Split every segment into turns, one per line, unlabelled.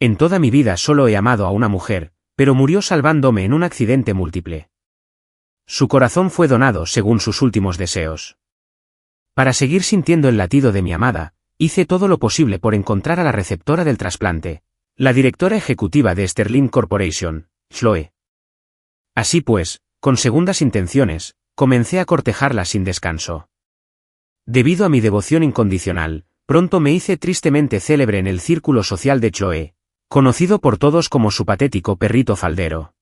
En toda mi vida solo he amado a una mujer, pero murió salvándome en un accidente múltiple. Su corazón fue donado según sus últimos deseos. Para seguir sintiendo el latido de mi amada, hice todo lo posible por encontrar a la receptora del trasplante, la directora ejecutiva de Sterling Corporation, Chloe. Así pues, con segundas intenciones, comencé a cortejarla sin descanso. Debido a mi devoción incondicional, pronto me hice tristemente célebre en el círculo social de Chloe, conocido por todos como su patético perrito faldero.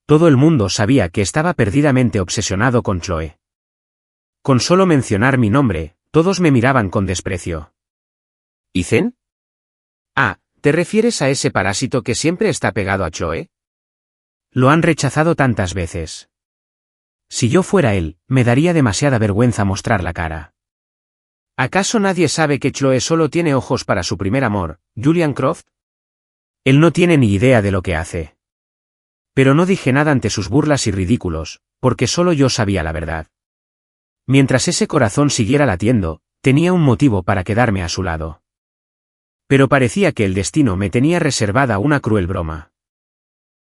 Todo el mundo sabía que estaba perdidamente obsesionado con Chloe. Con solo mencionar mi nombre, todos me miraban con desprecio. ¿Ethan? Ah, ¿te refieres a ese parásito que siempre está pegado a Chloe? Lo han rechazado tantas veces. Si yo fuera él, me daría demasiada vergüenza mostrar la cara. ¿Acaso nadie sabe que Chloe solo tiene ojos para su primer amor, Julian Croft? Él no tiene ni idea de lo que hace. Pero no dije nada ante sus burlas y ridículos, porque solo yo sabía la verdad. Mientras ese corazón siguiera latiendo, tenía un motivo para quedarme a su lado. Pero parecía que el destino me tenía reservada una cruel broma.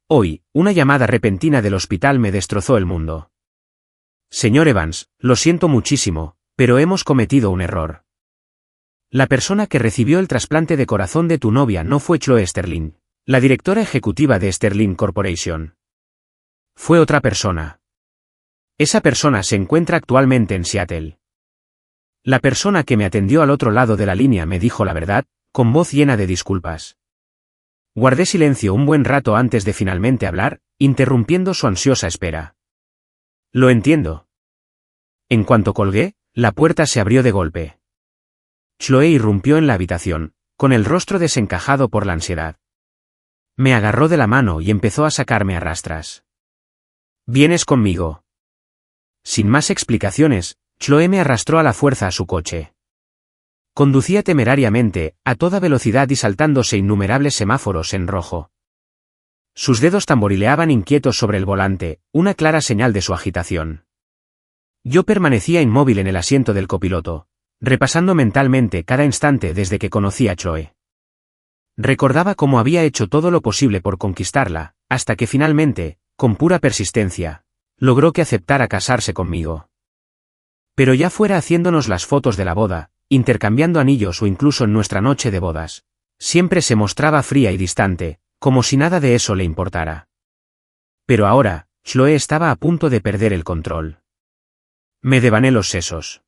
Hoy, una llamada repentina del hospital me destrozó el mundo. Señor Evans, lo siento muchísimo, pero hemos cometido un error. La persona que recibió el trasplante de corazón de tu novia no fue Chloe Sterling, la directora ejecutiva de Sterling Corporation. Fue otra persona. Esa persona se encuentra actualmente en Seattle. La persona que me atendió al otro lado de la línea me dijo la verdad, con voz llena de disculpas. Guardé silencio un buen rato antes de finalmente hablar, interrumpiendo su ansiosa espera. Lo entiendo. En cuanto colgué, la puerta se abrió de golpe. Chloe irrumpió en la habitación, con el rostro desencajado por la ansiedad. Me agarró de la mano y empezó a sacarme a rastras. ¿Vienes conmigo? Sin más explicaciones, Chloe me arrastró a la fuerza a su coche. Conducía temerariamente, a toda velocidad y saltándose innumerables semáforos en rojo. Sus dedos tamborileaban inquietos sobre el volante, una clara señal de su agitación. Yo permanecía inmóvil en el asiento del copiloto, repasando mentalmente cada instante desde que conocí a Chloe. Recordaba cómo había hecho todo lo posible por conquistarla, hasta que finalmente, con pura persistencia, logró que aceptara casarse conmigo. Pero ya fuera haciéndonos las fotos de la boda, intercambiando anillos o incluso en nuestra noche de bodas, siempre se mostraba fría y distante, como si nada de eso le importara. Pero ahora, Chloe estaba a punto de perder el control. Me devané los sesos.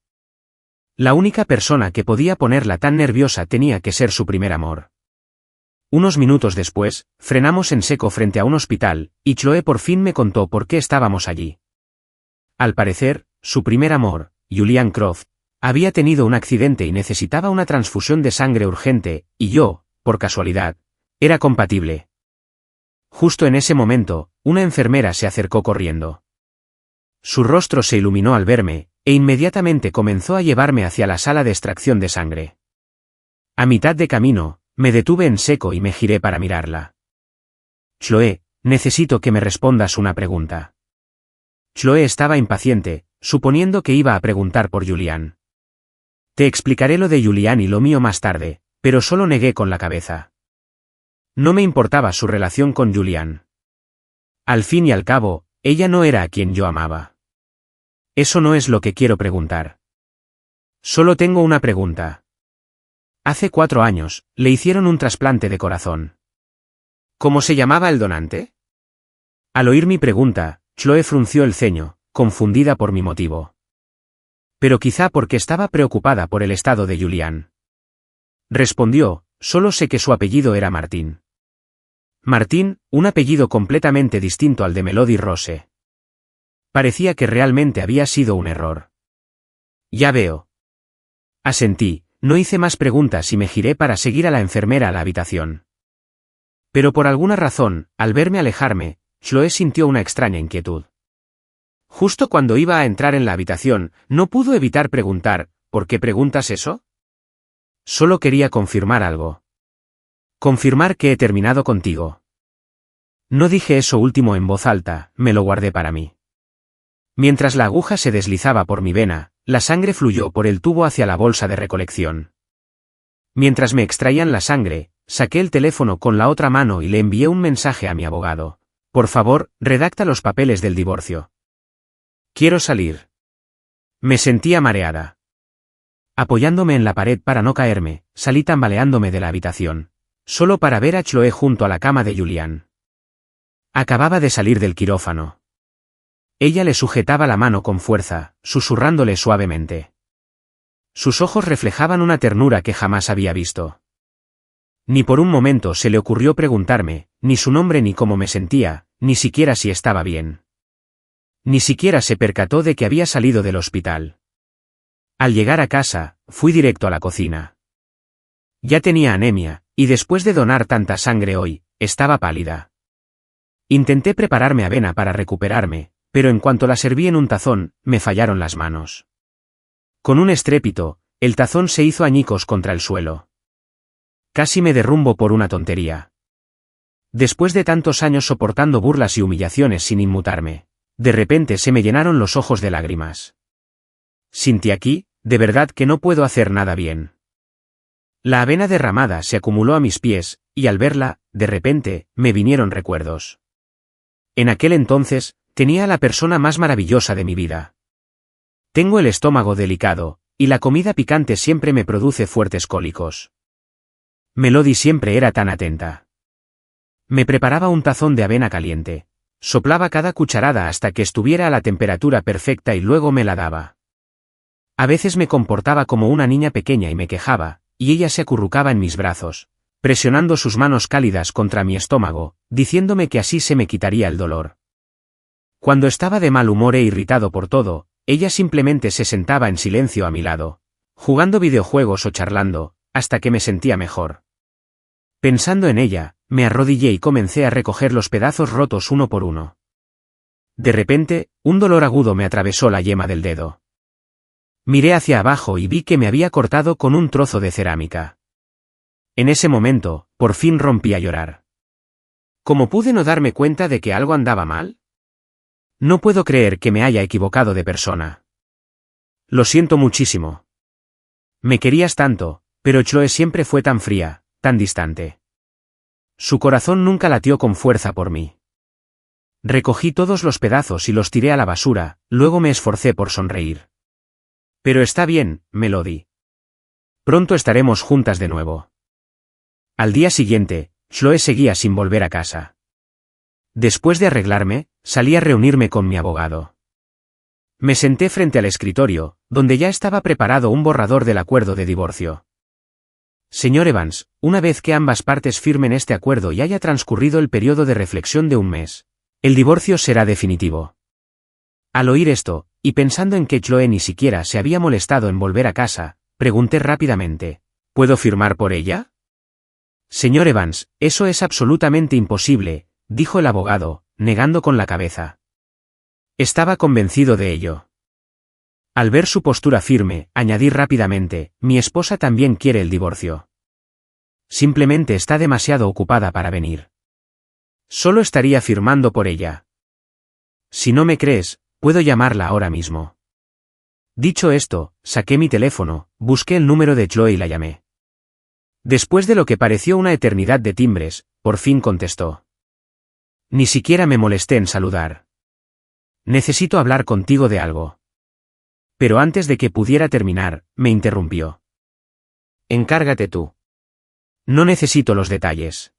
La única persona que podía ponerla tan nerviosa tenía que ser su primer amor. Unos minutos después, frenamos en seco frente a un hospital, y Chloe por fin me contó por qué estábamos allí. Al parecer, su primer amor, Julian Croft, había tenido un accidente y necesitaba una transfusión de sangre urgente, y yo, por casualidad, era compatible. Justo en ese momento, una enfermera se acercó corriendo. Su rostro se iluminó al verme, e inmediatamente comenzó a llevarme hacia la sala de extracción de sangre. A mitad de camino, me detuve en seco y me giré para mirarla. Chloe, necesito que me respondas una pregunta. Chloe estaba impaciente, suponiendo que iba a preguntar por Julian. Te explicaré lo de Julian y lo mío más tarde, pero solo negué con la cabeza. No me importaba su relación con Julian. Al fin y al cabo, ella no era a quien yo amaba. Eso no es lo que quiero preguntar. Solo tengo una pregunta. Hace 4 años, le hicieron un trasplante de corazón. ¿Cómo se llamaba el donante? Al oír mi pregunta, Chloe frunció el ceño, confundida por mi motivo. Pero quizá porque estaba preocupada por el estado de Julian. Respondió, solo sé que su apellido era Martín. Martín, un apellido completamente distinto al de Melody Rose. Parecía que realmente había sido un error. Ya veo. Asentí, no hice más preguntas y me giré para seguir a la enfermera a la habitación. Pero por alguna razón, al verme alejarme, Chloe sintió una extraña inquietud. Justo cuando iba a entrar en la habitación, no pudo evitar preguntar, ¿por qué preguntas eso? Solo quería confirmar algo. Confirmar que he terminado contigo. No dije eso último en voz alta, me lo guardé para mí. Mientras la aguja se deslizaba por mi vena, la sangre fluyó por el tubo hacia la bolsa de recolección. Mientras me extraían la sangre, saqué el teléfono con la otra mano y le envié un mensaje a mi abogado. Por favor, redacta los papeles del divorcio. Quiero salir. Me sentía mareada. Apoyándome en la pared para no caerme, salí tambaleándome de la habitación, solo para ver a Chloe junto a la cama de Julian. Acababa de salir del quirófano. Ella le sujetaba la mano con fuerza, susurrándole suavemente. Sus ojos reflejaban una ternura que jamás había visto. Ni por un momento se le ocurrió preguntarme, ni su nombre ni cómo me sentía, ni siquiera si estaba bien. Ni siquiera se percató de que había salido del hospital. Al llegar a casa, fui directo a la cocina. Ya tenía anemia, y después de donar tanta sangre hoy, estaba pálida. Intenté prepararme avena para recuperarme, pero en cuanto la serví en un tazón, me fallaron las manos. Con un estrépito, el tazón se hizo añicos contra el suelo. Casi me derrumbo por una tontería. Después de tantos años soportando burlas y humillaciones sin inmutarme, de repente se me llenaron los ojos de lágrimas. Cinti aquí, de verdad que no puedo hacer nada bien. La avena derramada se acumuló a mis pies, y al verla, de repente, me vinieron recuerdos. En aquel entonces, tenía a la persona más maravillosa de mi vida. Tengo el estómago delicado, y la comida picante siempre me produce fuertes cólicos. Melody siempre era tan atenta. Me preparaba un tazón de avena caliente, soplaba cada cucharada hasta que estuviera a la temperatura perfecta y luego me la daba. A veces me comportaba como una niña pequeña y me quejaba, y ella se acurrucaba en mis brazos, presionando sus manos cálidas contra mi estómago, diciéndome que así se me quitaría el dolor. Cuando estaba de mal humor e irritado por todo, ella simplemente se sentaba en silencio a mi lado, jugando videojuegos o charlando, hasta que me sentía mejor. Pensando en ella, me arrodillé y comencé a recoger los pedazos rotos uno por uno. De repente, un dolor agudo me atravesó la yema del dedo. Miré hacia abajo y vi que me había cortado con un trozo de cerámica. En ese momento, por fin rompí a llorar. ¿Cómo pude no darme cuenta de que algo andaba mal? No puedo creer que me haya equivocado de persona. Lo siento muchísimo. Me querías tanto, pero Chloe siempre fue tan fría, tan distante. Su corazón nunca latió con fuerza por mí. Recogí todos los pedazos y los tiré a la basura, luego me esforcé por sonreír. Pero está bien, Melody. Pronto estaremos juntas de nuevo. Al día siguiente, Chloe seguía sin volver a casa. Después de arreglarme, salí a reunirme con mi abogado. Me senté frente al escritorio, donde ya estaba preparado un borrador del acuerdo de divorcio. Señor Evans, una vez que ambas partes firmen este acuerdo y haya transcurrido el periodo de reflexión de un mes, el divorcio será definitivo. Al oír esto, y pensando en que Chloe ni siquiera se había molestado en volver a casa, pregunté rápidamente, ¿puedo firmar por ella? Señor Evans, eso es absolutamente imposible, dijo el abogado, negando con la cabeza. Estaba convencido de ello. Al ver su postura firme, añadí rápidamente, mi esposa también quiere el divorcio. Simplemente está demasiado ocupada para venir. Solo estaría firmando por ella. Si no me crees, puedo llamarla ahora mismo. Dicho esto, saqué mi teléfono, busqué el número de Chloe y la llamé. Después de lo que pareció una eternidad de timbres, por fin contestó. Ni siquiera me molesté en saludar. Necesito hablar contigo de algo. Pero antes de que pudiera terminar, me interrumpió. Encárgate tú. No necesito los detalles.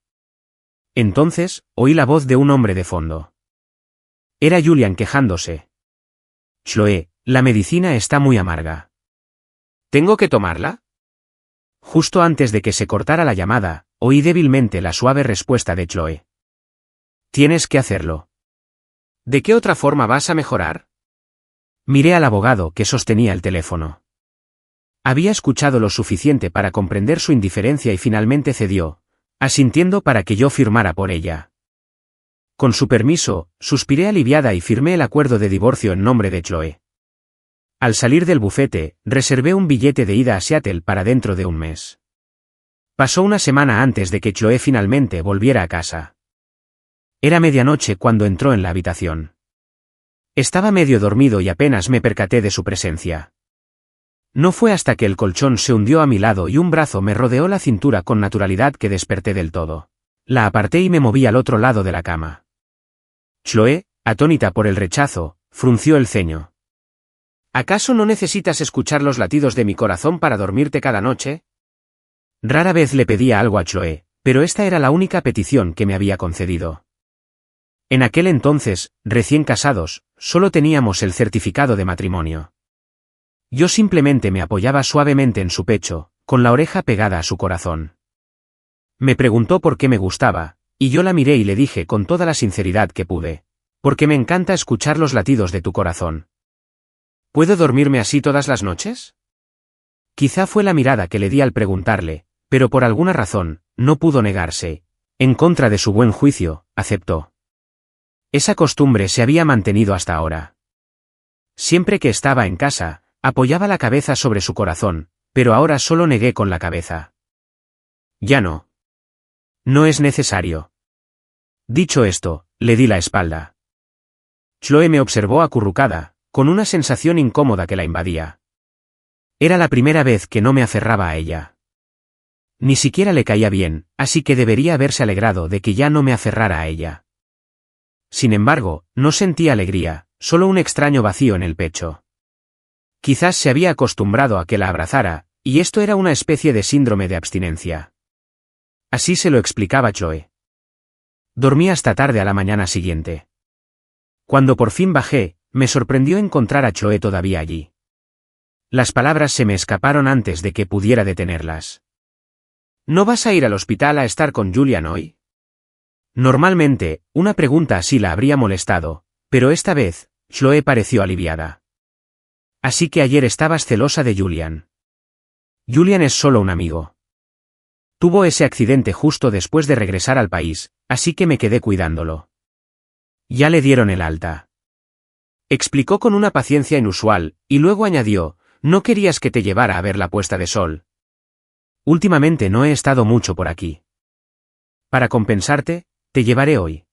Entonces, oí la voz de un hombre de fondo. Era Julian quejándose. Chloe, la medicina está muy amarga. ¿Tengo que tomarla? Justo antes de que se cortara la llamada, oí débilmente la suave respuesta de Chloe. Tienes que hacerlo. ¿De qué otra forma vas a mejorar? Miré al abogado que sostenía el teléfono. Había escuchado lo suficiente para comprender su indiferencia y finalmente cedió, asintiendo para que yo firmara por ella. Con su permiso, suspiré aliviada y firmé el acuerdo de divorcio en nombre de Chloe. Al salir del bufete, reservé un billete de ida a Seattle para dentro de un mes. Pasó una semana antes de que Chloe finalmente volviera a casa. Era medianoche cuando entró en la habitación. Estaba medio dormido y apenas me percaté de su presencia. No fue hasta que el colchón se hundió a mi lado y un brazo me rodeó la cintura con naturalidad que desperté del todo. La aparté y me moví al otro lado de la cama. Chloé, atónita por el rechazo, frunció el ceño. ¿Acaso no necesitas escuchar los latidos de mi corazón para dormirte cada noche? Rara vez le pedía algo a Chloé, pero esta era la única petición que me había concedido. En aquel entonces, recién casados, solo teníamos el certificado de matrimonio. Yo simplemente me apoyaba suavemente en su pecho, con la oreja pegada a su corazón. Me preguntó por qué me gustaba, y yo la miré y le dije con toda la sinceridad que pude. Porque me encanta escuchar los latidos de tu corazón. ¿Puedo dormirme así todas las noches? Quizá fue la mirada que le di al preguntarle, pero por alguna razón, no pudo negarse. En contra de su buen juicio, aceptó. Esa costumbre se había mantenido hasta ahora. Siempre que estaba en casa, apoyaba la cabeza sobre su corazón, pero ahora solo negué con la cabeza. Ya no. No es necesario. Dicho esto, le di la espalda. Chloé me observó acurrucada, con una sensación incómoda que la invadía. Era la primera vez que no me aferraba a ella. Ni siquiera le caía bien, así que debería haberse alegrado de que ya no me aferrara a ella. Sin embargo, no sentía alegría, solo un extraño vacío en el pecho. Quizás se había acostumbrado a que la abrazara, y esto era una especie de síndrome de abstinencia. Así se lo explicaba Chloé. Dormí hasta tarde a la mañana siguiente. Cuando por fin bajé, me sorprendió encontrar a Chloé todavía allí. Las palabras se me escaparon antes de que pudiera detenerlas. ¿No vas a ir al hospital a estar con Julian hoy? Normalmente, una pregunta así la habría molestado, pero esta vez, Chloé pareció aliviada. Así que ayer estabas celosa de Julian. Julian es solo un amigo. Tuvo ese accidente justo después de regresar al país, así que me quedé cuidándolo. Ya le dieron el alta. Explicó con una paciencia inusual, y luego añadió, ¿no querías que te llevara a ver la puesta de sol? Últimamente no he estado mucho por aquí. Para compensarte, te llevaré hoy.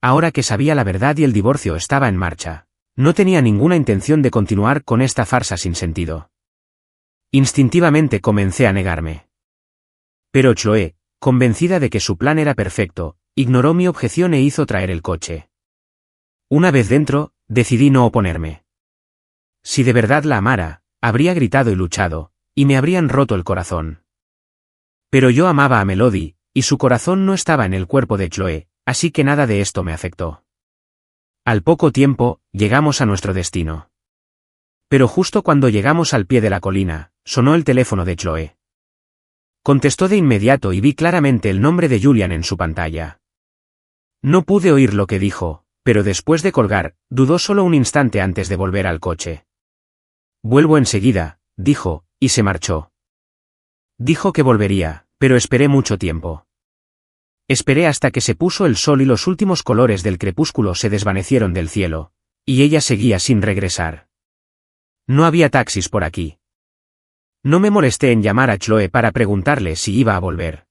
Ahora que sabía la verdad y el divorcio estaba en marcha, no tenía ninguna intención de continuar con esta farsa sin sentido. Instintivamente comencé a negarme. Pero Chloé, convencida de que su plan era perfecto, ignoró mi objeción e hizo traer el coche. Una vez dentro, decidí no oponerme. Si de verdad la amara, habría gritado y luchado, y me habrían roto el corazón. Pero yo amaba a Melody, y su corazón no estaba en el cuerpo de Chloé, así que nada de esto me afectó. Al poco tiempo, llegamos a nuestro destino. Pero justo cuando llegamos al pie de la colina, sonó el teléfono de Chloé. Contestó de inmediato y vi claramente el nombre de Julian en su pantalla. No pude oír lo que dijo, pero después de colgar, dudó solo un instante antes de volver al coche. Vuelvo enseguida, dijo, y se marchó. Dijo que volvería, pero esperé mucho tiempo. Esperé hasta que se puso el sol y los últimos colores del crepúsculo se desvanecieron del cielo, y ella seguía sin regresar. No había taxis por aquí. No me molesté en llamar a Chloé para preguntarle si iba a volver.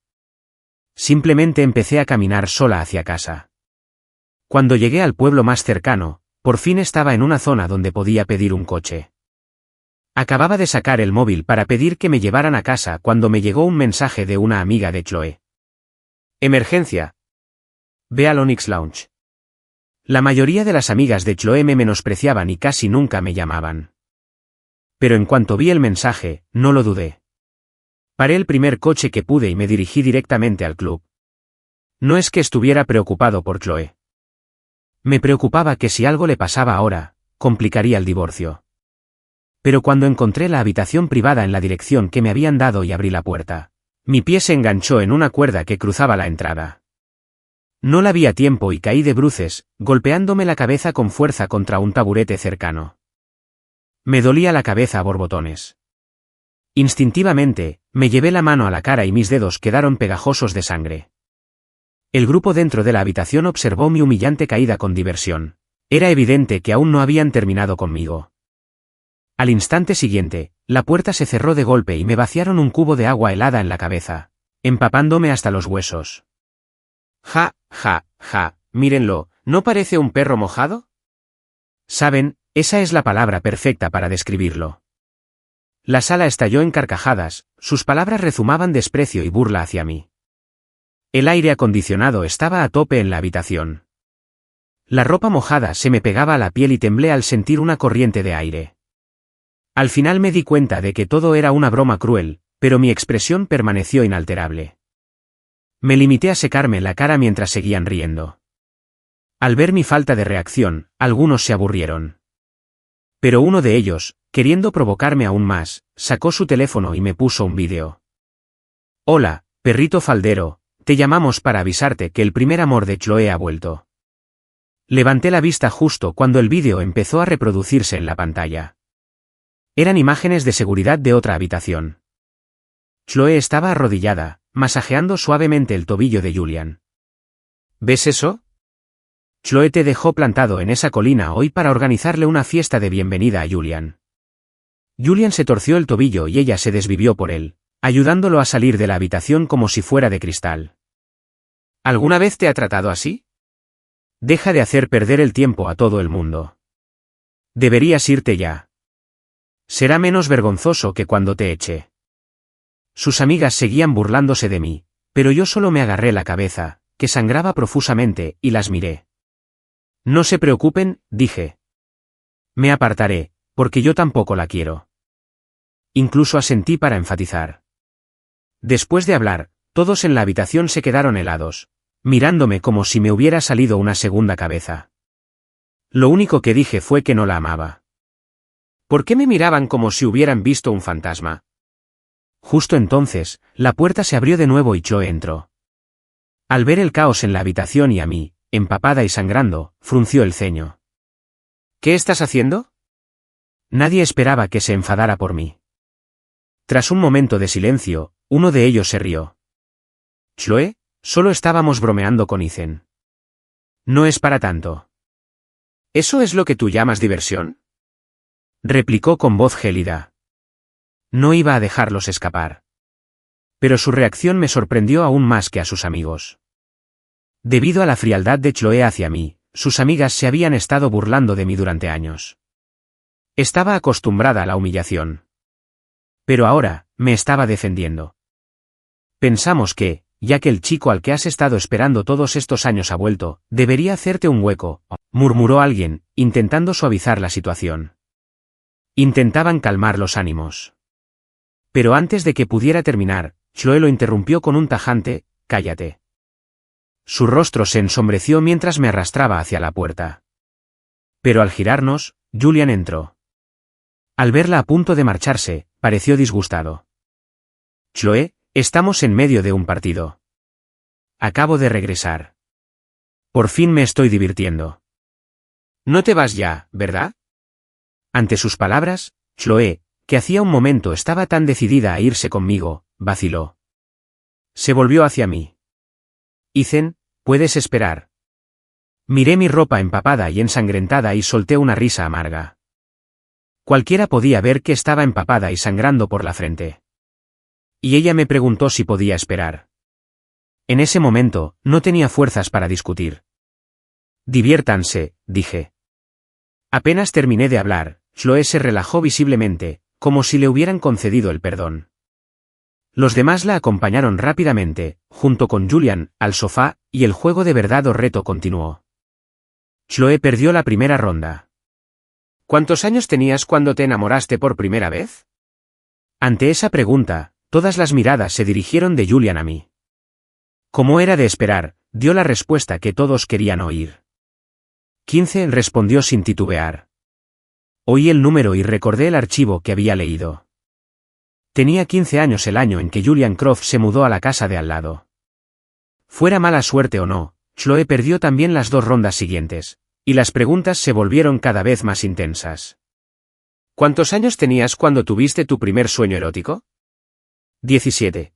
Simplemente empecé a caminar sola hacia casa. Cuando llegué al pueblo más cercano, por fin estaba en una zona donde podía pedir un coche. Acababa de sacar el móvil para pedir que me llevaran a casa cuando me llegó un mensaje de una amiga de Chloé. Emergencia. Ve al Onyx Lounge. La mayoría de las amigas de Chloé me menospreciaban y casi nunca me llamaban. Pero en cuanto vi el mensaje, no lo dudé. Paré el primer coche que pude y me dirigí directamente al club. No es que estuviera preocupado por Chloé. Me preocupaba que si algo le pasaba ahora, complicaría el divorcio. Pero cuando encontré la habitación privada en la dirección que me habían dado y abrí la puerta, mi pie se enganchó en una cuerda que cruzaba la entrada. No la vi a tiempo y caí de bruces, golpeándome la cabeza con fuerza contra un taburete cercano. Me dolía la cabeza a borbotones. Instintivamente, me llevé la mano a la cara y mis dedos quedaron pegajosos de sangre. El grupo dentro de la habitación observó mi humillante caída con diversión. Era evidente que aún no habían terminado conmigo. Al instante siguiente, la puerta se cerró de golpe y me vaciaron un cubo de agua helada en la cabeza, empapándome hasta los huesos. Ja, ja, ja, mírenlo, ¿no parece un perro mojado? Saben, esa es la palabra perfecta para describirlo. La sala estalló en carcajadas, sus palabras rezumaban desprecio y burla hacia mí. El aire acondicionado estaba a tope en la habitación. La ropa mojada se me pegaba a la piel y temblé al sentir una corriente de aire. Al final me di cuenta de que todo era una broma cruel, pero mi expresión permaneció inalterable. Me limité a secarme la cara mientras seguían riendo. Al ver mi falta de reacción, algunos se aburrieron. Pero uno de ellos, queriendo provocarme aún más, sacó su teléfono y me puso un vídeo. «Hola, perrito faldero, te llamamos para avisarte que el primer amor de Chloe ha vuelto». Levanté la vista justo cuando el vídeo empezó a reproducirse en la pantalla. Eran imágenes de seguridad de otra habitación. Chloe estaba arrodillada, masajeando suavemente el tobillo de Julian. ¿Ves eso? Chloe te dejó plantado en esa colina hoy para organizarle una fiesta de bienvenida a Julian. Julian se torció el tobillo y ella se desvivió por él, ayudándolo a salir de la habitación como si fuera de cristal. ¿Alguna vez te ha tratado así? Deja de hacer perder el tiempo a todo el mundo. Deberías irte ya. Será menos vergonzoso que cuando te eche. Sus amigas seguían burlándose de mí, pero yo solo me agarré la cabeza, que sangraba profusamente, y las miré. No se preocupen, dije. Me apartaré, porque yo tampoco la quiero. Incluso asentí para enfatizar. Después de hablar, todos en la habitación se quedaron helados, mirándome como si me hubiera salido una segunda cabeza. Lo único que dije fue que no la amaba. ¿Por qué me miraban como si hubieran visto un fantasma? Justo entonces, la puerta se abrió de nuevo y Chloe entró. Al ver el caos en la habitación y a mí, empapada y sangrando, frunció el ceño. ¿Qué estás haciendo? Nadie esperaba que se enfadara por mí. Tras un momento de silencio, uno de ellos se rió. Chloe, solo estábamos bromeando con Ethan. No es para tanto. ¿Eso es lo que tú llamas diversión? Replicó con voz gélida. No iba a dejarlos escapar. Pero su reacción me sorprendió aún más que a sus amigos. Debido a la frialdad de Chloe hacia mí, sus amigas se habían estado burlando de mí durante años. Estaba acostumbrada a la humillación. Pero ahora, me estaba defendiendo. Pensamos que, ya que el chico al que has estado esperando todos estos años ha vuelto, debería hacerte un hueco, murmuró alguien, intentando suavizar la situación. Intentaban calmar los ánimos. Pero antes de que pudiera terminar, Chloe lo interrumpió con un tajante, «Cállate». Su rostro se ensombreció mientras me arrastraba hacia la puerta. Pero al girarnos, Julian entró. Al verla a punto de marcharse, pareció disgustado. «Chloe, estamos en medio de un partido. Acabo de regresar. Por fin me estoy divirtiendo». «No te vas ya, ¿verdad?» Ante sus palabras, Chloe, que hacía un momento estaba tan decidida a irse conmigo, vaciló. Se volvió hacia mí. «Ethan, puedes esperar». Miré mi ropa empapada y ensangrentada y solté una risa amarga. Cualquiera podía ver que estaba empapada y sangrando por la frente. Y ella me preguntó si podía esperar. En ese momento, no tenía fuerzas para discutir. «Diviértanse», dije. Apenas terminé de hablar, Chloe se relajó visiblemente, como si le hubieran concedido el perdón. Los demás la acompañaron rápidamente, junto con Julian, al sofá, y el juego de verdad o reto continuó. Chloe perdió la primera ronda. ¿Cuántos años tenías cuando te enamoraste por primera vez? Ante esa pregunta, todas las miradas se dirigieron de Julian a mí. Como era de esperar, dio la respuesta que todos querían oír. 15, respondió sin titubear. Oí el número y recordé el archivo que había leído. Tenía 15 años el año en que Julian Croft se mudó a la casa de al lado. Fuera mala suerte o no, Chloe perdió también las 2 rondas siguientes, y las preguntas se volvieron cada vez más intensas. ¿Cuántos años tenías cuando tuviste tu primer sueño erótico? 17.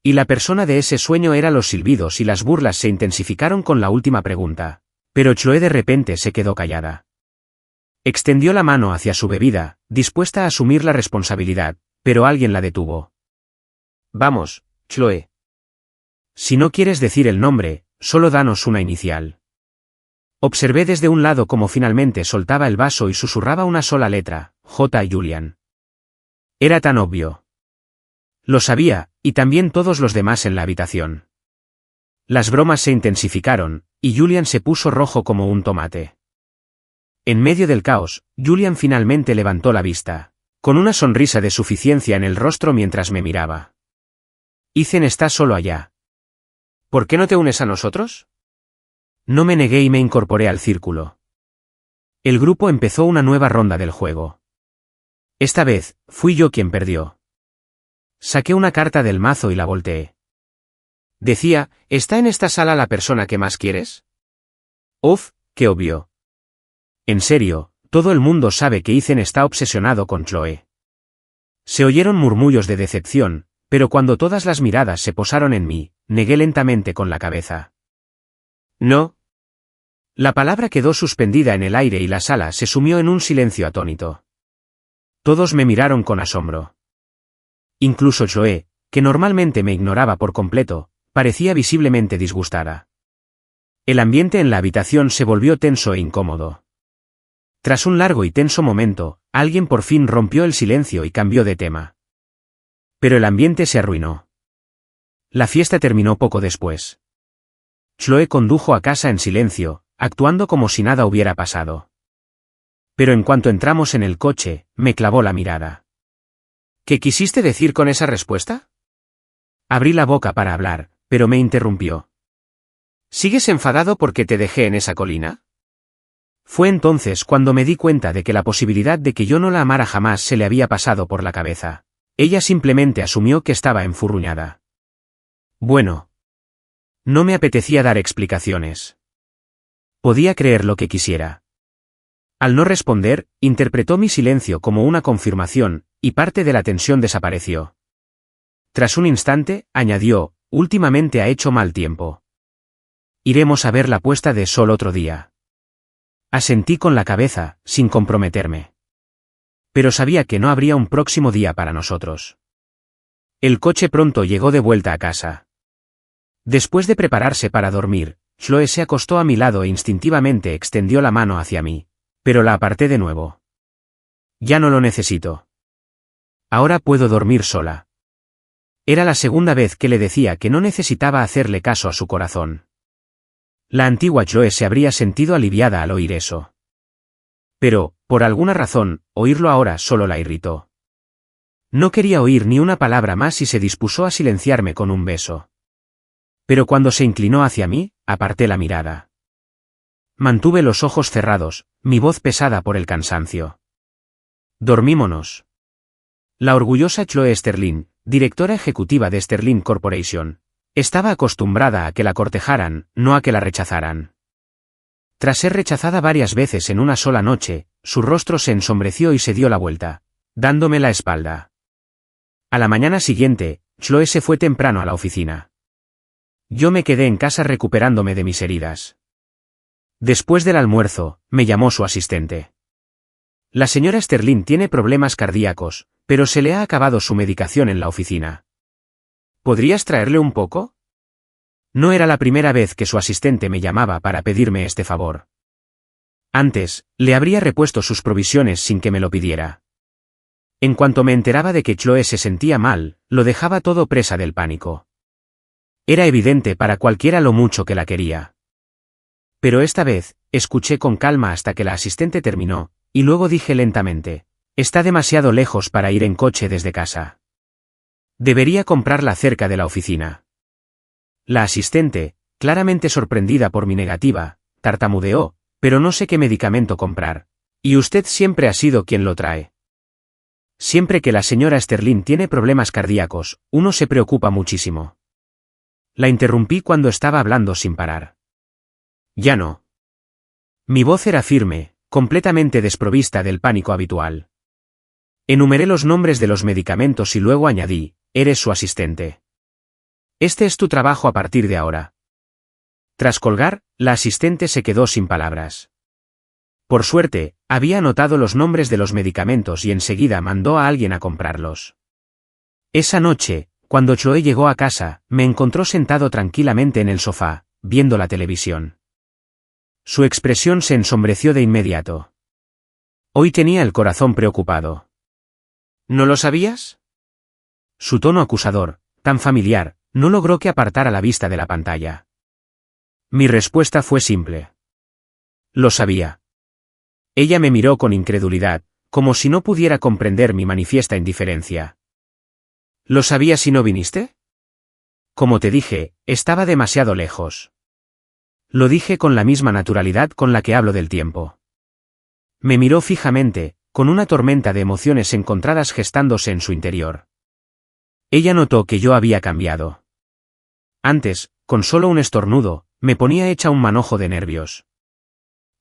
Y la persona de ese sueño era los silbidos y las burlas se intensificaron con la última pregunta, pero Chloe de repente se quedó callada. Extendió la mano hacia su bebida, dispuesta a asumir la responsabilidad, pero alguien la detuvo. Vamos, Chloe. Si no quieres decir el nombre, solo danos una inicial. Observé desde un lado cómo finalmente soltaba el vaso y susurraba una sola letra, J. Julian. Era tan obvio. Lo sabía, y también todos los demás en la habitación. Las bromas se intensificaron, y Julian se puso rojo como un tomate. En medio del caos, Julian finalmente levantó la vista, con una sonrisa de suficiencia en el rostro mientras me miraba. Ethan está solo allá. ¿Por qué no te unes a nosotros? No me negué y me incorporé al círculo. El grupo empezó una nueva ronda del juego. Esta vez, fui yo quien perdió. Saqué una carta del mazo y la volteé. Decía, ¿está en esta sala la persona que más quieres? Uf, qué obvio. En serio, todo el mundo sabe que Ethan está obsesionado con Chloe. Se oyeron murmullos de decepción, pero cuando todas las miradas se posaron en mí, negué lentamente con la cabeza. No. La palabra quedó suspendida en el aire y la sala se sumió en un silencio atónito. Todos me miraron con asombro. Incluso Chloe, que normalmente me ignoraba por completo, parecía visiblemente disgustada. El ambiente en la habitación se volvió tenso e incómodo. Tras un largo y tenso momento, alguien por fin rompió el silencio y cambió de tema. Pero el ambiente se arruinó. La fiesta terminó poco después. Chloe condujo a casa en silencio, actuando como si nada hubiera pasado. Pero en cuanto entramos en el coche, me clavó la mirada. ¿Qué quisiste decir con esa respuesta? Abrí la boca para hablar, pero me interrumpió. ¿Sigues enfadado porque te dejé en esa colina? Fue entonces cuando me di cuenta de que la posibilidad de que yo no la amara jamás se le había pasado por la cabeza. Ella simplemente asumió que estaba enfurruñada. Bueno. No me apetecía dar explicaciones. Podía creer lo que quisiera. Al no responder, interpretó mi silencio como una confirmación, y parte de la tensión desapareció. Tras un instante, añadió, últimamente ha hecho mal tiempo. Iremos a ver la puesta de sol otro día. Asentí con la cabeza, sin comprometerme. Pero sabía que no habría un próximo día para nosotros. El coche pronto llegó de vuelta a casa. Después de prepararse para dormir, Chloe se acostó a mi lado e instintivamente extendió la mano hacia mí. Pero la aparté de nuevo. Ya no lo necesito. Ahora puedo dormir sola. Era la segunda vez que le decía que no necesitaba hacerle caso a su corazón. La antigua Chloe se habría sentido aliviada al oír eso. Pero, por alguna razón, oírlo ahora solo la irritó. No quería oír ni una palabra más y se dispuso a silenciarme con un beso. Pero cuando se inclinó hacia mí, aparté la mirada. Mantuve los ojos cerrados, mi voz pesada por el cansancio. Dormímonos. La orgullosa Chloe Sterling, directora ejecutiva de Sterling Corporation, estaba acostumbrada a que la cortejaran, no a que la rechazaran. Tras ser rechazada varias veces en una sola noche, su rostro se ensombreció y se dio la vuelta, dándome la espalda. A la mañana siguiente, Chloe se fue temprano a la oficina. Yo me quedé en casa recuperándome de mis heridas. Después del almuerzo, me llamó su asistente. La señora Sterling tiene problemas cardíacos, pero se le ha acabado su medicación en la oficina. ¿Podrías traerle un poco? No era la primera vez que su asistente me llamaba para pedirme este favor. Antes, le habría repuesto sus provisiones sin que me lo pidiera. En cuanto me enteraba de que Chloe se sentía mal, lo dejaba todo presa del pánico. Era evidente para cualquiera lo mucho que la quería. Pero esta vez, escuché con calma hasta que la asistente terminó, y luego dije lentamente, está demasiado lejos para ir en coche desde casa. Debería comprarla cerca de la oficina. La asistente, claramente sorprendida por mi negativa, tartamudeó, pero no sé qué medicamento comprar. Y usted siempre ha sido quien lo trae. Siempre que la señora Sterling tiene problemas cardíacos, uno se preocupa muchísimo. La interrumpí cuando estaba hablando sin parar. Ya no. Mi voz era firme, completamente desprovista del pánico habitual. Enumeré los nombres de los medicamentos y luego añadí, eres su asistente. Este es tu trabajo a partir de ahora. Tras colgar, la asistente se quedó sin palabras. Por suerte, había anotado los nombres de los medicamentos y enseguida mandó a alguien a comprarlos. Esa noche, cuando Chloe llegó a casa, me encontró sentado tranquilamente en el sofá, viendo la televisión. Su expresión se ensombreció de inmediato. Hoy tenía el corazón preocupado. ¿No lo sabías? Su tono acusador, tan familiar, no logró que apartara la vista de la pantalla. Mi respuesta fue simple. Lo sabía. Ella me miró con incredulidad, como si no pudiera comprender mi manifiesta indiferencia. ¿Lo sabías y no viniste? Como te dije, estaba demasiado lejos. Lo dije con la misma naturalidad con la que hablo del tiempo. Me miró fijamente, con una tormenta de emociones encontradas gestándose en su interior. Ella notó que yo había cambiado. Antes, con solo un estornudo, me ponía hecha un manojo de nervios.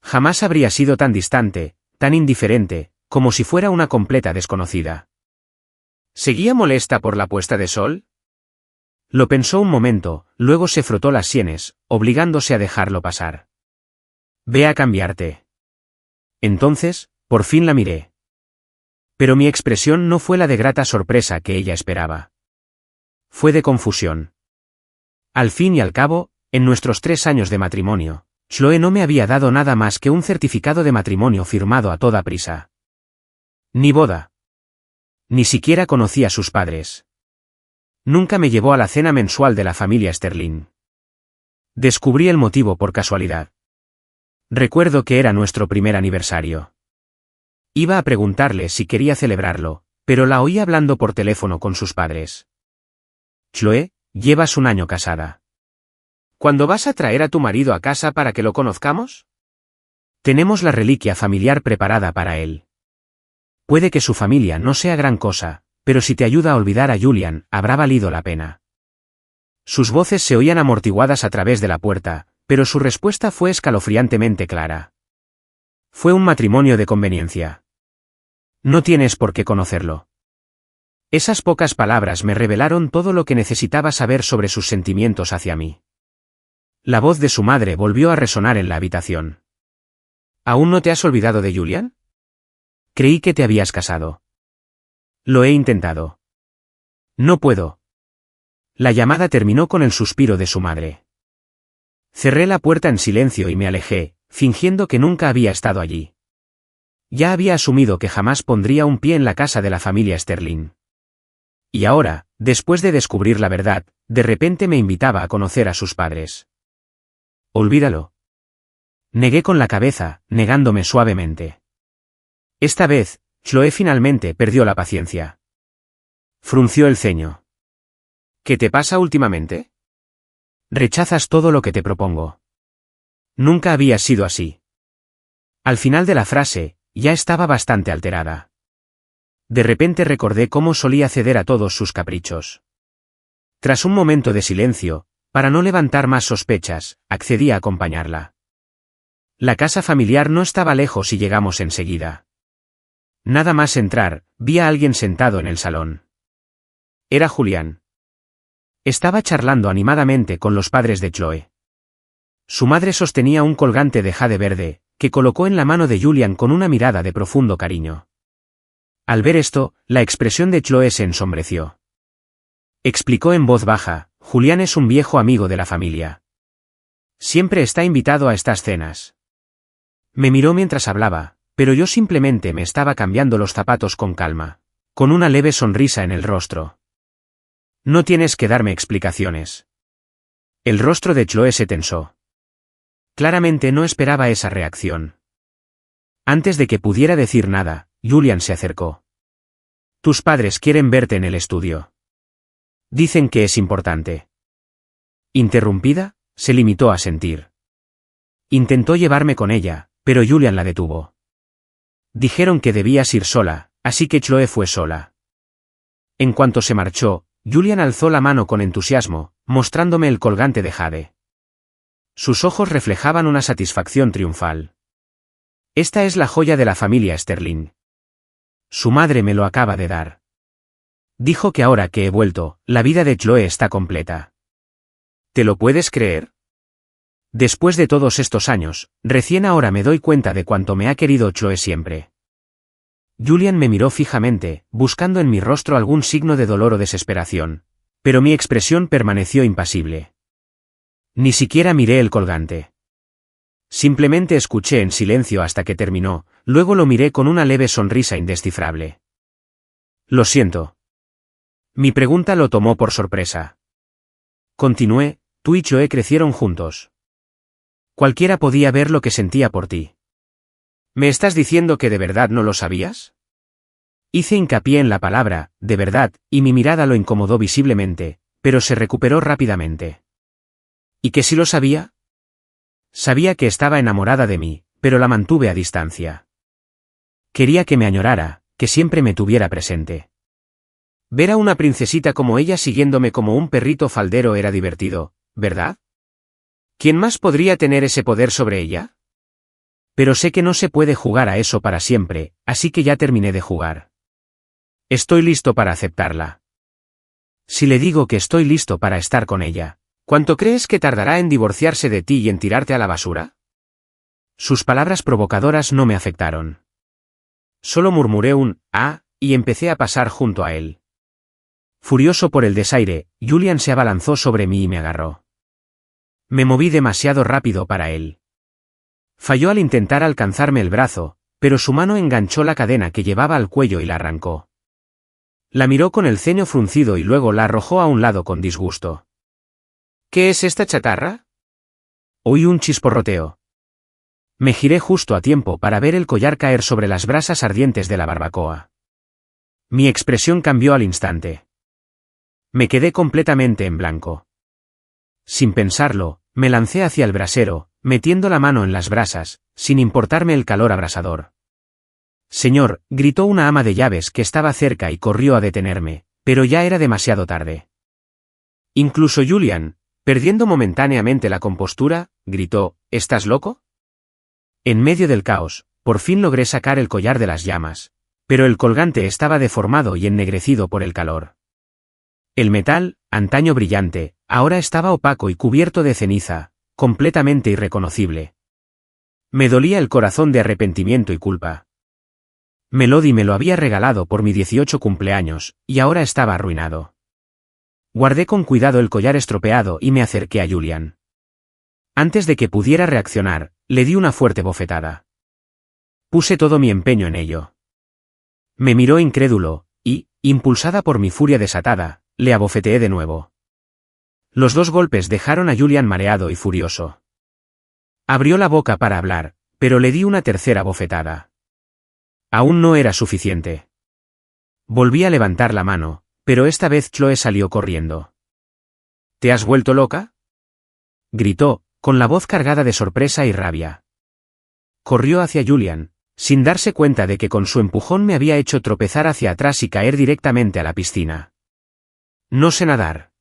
Jamás habría sido tan distante, tan indiferente, como si fuera una completa desconocida. ¿Seguía molesta por la puesta de sol? Lo pensó un momento, luego se frotó las sienes, obligándose a dejarlo pasar. Ve a cambiarte. Entonces, por fin la miré. Pero mi expresión no fue la de grata sorpresa que ella esperaba. Fue de confusión. Al fin y al cabo, en nuestros 3 años de matrimonio, Chloe no me había dado nada más que un certificado de matrimonio firmado a toda prisa. Ni boda. Ni siquiera conocí a sus padres. Nunca me llevó a la cena mensual de la familia Sterling. Descubrí el motivo por casualidad. Recuerdo que era nuestro primer aniversario. Iba a preguntarle si quería celebrarlo, pero la oí hablando por teléfono con sus padres. Chloe, llevas 1 año casada. ¿Cuándo vas a traer a tu marido a casa para que lo conozcamos? Tenemos la reliquia familiar preparada para él. Puede que su familia no sea gran cosa, pero si te ayuda a olvidar a Julian, habrá valido la pena. Sus voces se oían amortiguadas a través de la puerta, pero su respuesta fue escalofriantemente clara. Fue un matrimonio de conveniencia. No tienes por qué conocerlo. Esas pocas palabras me revelaron todo lo que necesitaba saber sobre sus sentimientos hacia mí. La voz de su madre volvió a resonar en la habitación. ¿Aún no te has olvidado de Julian? Creí que te habías casado. Lo he intentado. No puedo. La llamada terminó con el suspiro de su madre. Cerré la puerta en silencio y me alejé, fingiendo que nunca había estado allí. Ya había asumido que jamás pondría un pie en la casa de la familia Sterling. Y ahora, después de descubrir la verdad, de repente me invitaba a conocer a sus padres. Olvídalo. Negué con la cabeza, negándome suavemente. Esta vez, Chloe finalmente perdió la paciencia. Frunció el ceño. ¿Qué te pasa últimamente? Rechazas todo lo que te propongo. Nunca habías sido así. Al final de la frase, ya estaba bastante alterada. De repente recordé cómo solía ceder a todos sus caprichos. Tras un momento de silencio, para no levantar más sospechas, accedí a acompañarla. La casa familiar no estaba lejos y llegamos enseguida. Nada más entrar, vi a alguien sentado en el salón. Era Julian. Estaba charlando animadamente con los padres de Chloe. Su madre sostenía un colgante de jade verde, que colocó en la mano de Julian con una mirada de profundo cariño. Al ver esto, la expresión de Chloe se ensombreció. Explicó en voz baja, Julian es un viejo amigo de la familia. Siempre está invitado a estas cenas. Me miró mientras hablaba, pero yo simplemente me estaba cambiando los zapatos con calma, con una leve sonrisa en el rostro. No tienes que darme explicaciones. El rostro de Chloe se tensó. Claramente no esperaba esa reacción. Antes de que pudiera decir nada, Julian se acercó. Tus padres quieren verte en el estudio. Dicen que es importante. Interrumpida, se limitó a sentir. Intentó llevarme con ella, pero Julian la detuvo. Dijeron que debías ir sola, así que Chloe fue sola. En cuanto se marchó, Julian alzó la mano con entusiasmo, mostrándome el colgante de jade. Sus ojos reflejaban una satisfacción triunfal. Esta es la joya de la familia Sterling. Su madre me lo acaba de dar. Dijo que ahora que he vuelto, la vida de Chloe está completa. ¿Te lo puedes creer? Después de todos estos años, recién ahora me doy cuenta de cuánto me ha querido Chloe siempre. Julian me miró fijamente, buscando en mi rostro algún signo de dolor o desesperación, pero mi expresión permaneció impasible. Ni siquiera miré el colgante. Simplemente escuché en silencio hasta que terminó, luego lo miré con una leve sonrisa indescifrable. Lo siento. Mi pregunta lo tomó por sorpresa. Continué, tú y Chloe crecieron juntos. Cualquiera podía ver lo que sentía por ti. ¿Me estás diciendo que de verdad no lo sabías? Hice hincapié en la palabra, de verdad, y mi mirada lo incomodó visiblemente, pero se recuperó rápidamente. ¿Y que sí lo sabía? Sabía que estaba enamorada de mí, pero la mantuve a distancia. Quería que me añorara, que siempre me tuviera presente. Ver a una princesita como ella siguiéndome como un perrito faldero era divertido, ¿verdad? ¿Quién más podría tener ese poder sobre ella? Pero sé que no se puede jugar a eso para siempre, así que ya terminé de jugar. Estoy listo para aceptarla. Si le digo que estoy listo para estar con ella, ¿cuánto crees que tardará en divorciarse de ti y en tirarte a la basura? Sus palabras provocadoras no me afectaron. Solo murmuré un «ah» y empecé a pasar junto a él. Furioso por el desaire, Julian se abalanzó sobre mí y me agarró. Me moví demasiado rápido para él. Falló al intentar alcanzarme el brazo, pero su mano enganchó la cadena que llevaba al cuello y la arrancó. La miró con el ceño fruncido y luego la arrojó a un lado con disgusto. ¿Qué es esta chatarra? Oí un chisporroteo. Me giré justo a tiempo para ver el collar caer sobre las brasas ardientes de la barbacoa. Mi expresión cambió al instante. Me quedé completamente en blanco. Sin pensarlo, me lancé hacia el brasero, metiendo la mano en las brasas, sin importarme el calor abrasador. Señor, gritó una ama de llaves que estaba cerca y corrió a detenerme, pero ya era demasiado tarde. Incluso Julian, perdiendo momentáneamente la compostura, gritó, ¿estás loco? En medio del caos, por fin logré sacar el collar de las llamas, pero el colgante estaba deformado y ennegrecido por el calor. El metal, antaño brillante, ahora estaba opaco y cubierto de ceniza, completamente irreconocible. Me dolía el corazón de arrepentimiento y culpa. Melody me lo había regalado por mi 18 cumpleaños, y ahora estaba arruinado. Guardé con cuidado el collar estropeado y me acerqué a Julian. Antes de que pudiera reaccionar, le di una fuerte bofetada. Puse todo mi empeño en ello. Me miró incrédulo, y, impulsada por mi furia desatada, le abofeteé de nuevo. Los dos golpes dejaron a Julian mareado y furioso. Abrió la boca para hablar, pero le di una tercera bofetada. Aún no era suficiente. Volví a levantar la mano, pero esta vez Chloe salió corriendo. ¿Te has vuelto loca? Gritó, con la voz cargada de sorpresa y rabia. Corrió hacia Julian, sin darse cuenta de que con su empujón me había hecho tropezar hacia atrás y caer directamente a la piscina. No sé nadar.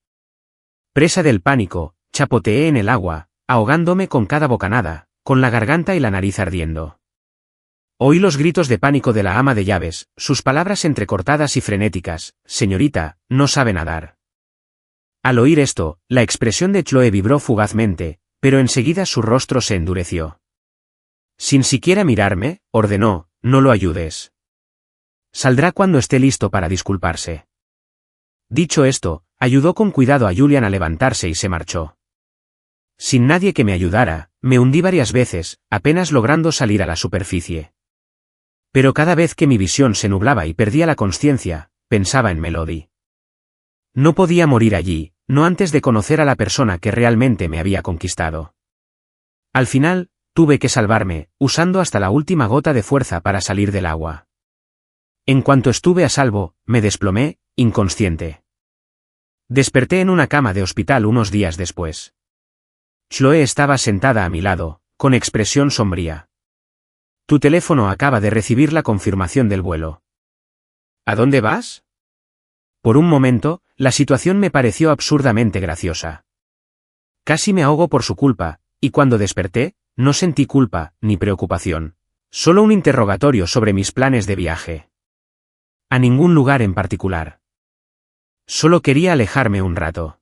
Presa del pánico, chapoteé en el agua, ahogándome con cada bocanada, con la garganta y la nariz ardiendo. Oí los gritos de pánico de la ama de llaves, sus palabras entrecortadas y frenéticas, «Señorita, no sabe nadar». Al oír esto, la expresión de Chloe vibró fugazmente, pero enseguida su rostro se endureció. Sin siquiera mirarme, ordenó, «No lo ayudes. Saldrá cuando esté listo para disculparse». Dicho esto, ayudó con cuidado a Julian a levantarse y se marchó. Sin nadie que me ayudara, me hundí varias veces, apenas logrando salir a la superficie. Pero cada vez que mi visión se nublaba y perdía la consciencia, pensaba en Melody. No podía morir allí, no antes de conocer a la persona que realmente me había conquistado. Al final, tuve que salvarme, usando hasta la última gota de fuerza para salir del agua. En cuanto estuve a salvo, me desplomé, inconsciente. Desperté en una cama de hospital unos días después. Chloe estaba sentada a mi lado, con expresión sombría. Tu teléfono acaba de recibir la confirmación del vuelo. ¿A dónde vas? Por un momento, la situación me pareció absurdamente graciosa. Casi me ahogo por su culpa, y cuando desperté, no sentí culpa, ni preocupación. Solo un interrogatorio sobre mis planes de viaje. A ningún lugar en particular. Solo quería alejarme un rato.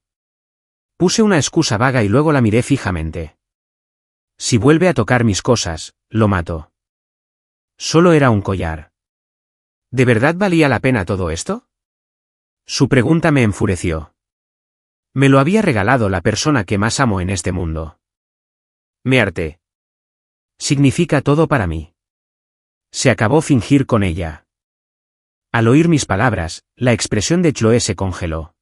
Puse una excusa vaga y luego la miré fijamente. Si vuelve a tocar mis cosas, lo mato. Solo era un collar. ¿De verdad valía la pena todo esto? Su pregunta me enfureció. Me lo había regalado la persona que más amo en este mundo. Me harté. Significa todo para mí. Se acabó fingir con ella. Al oír mis palabras, la expresión de Chloé se congeló.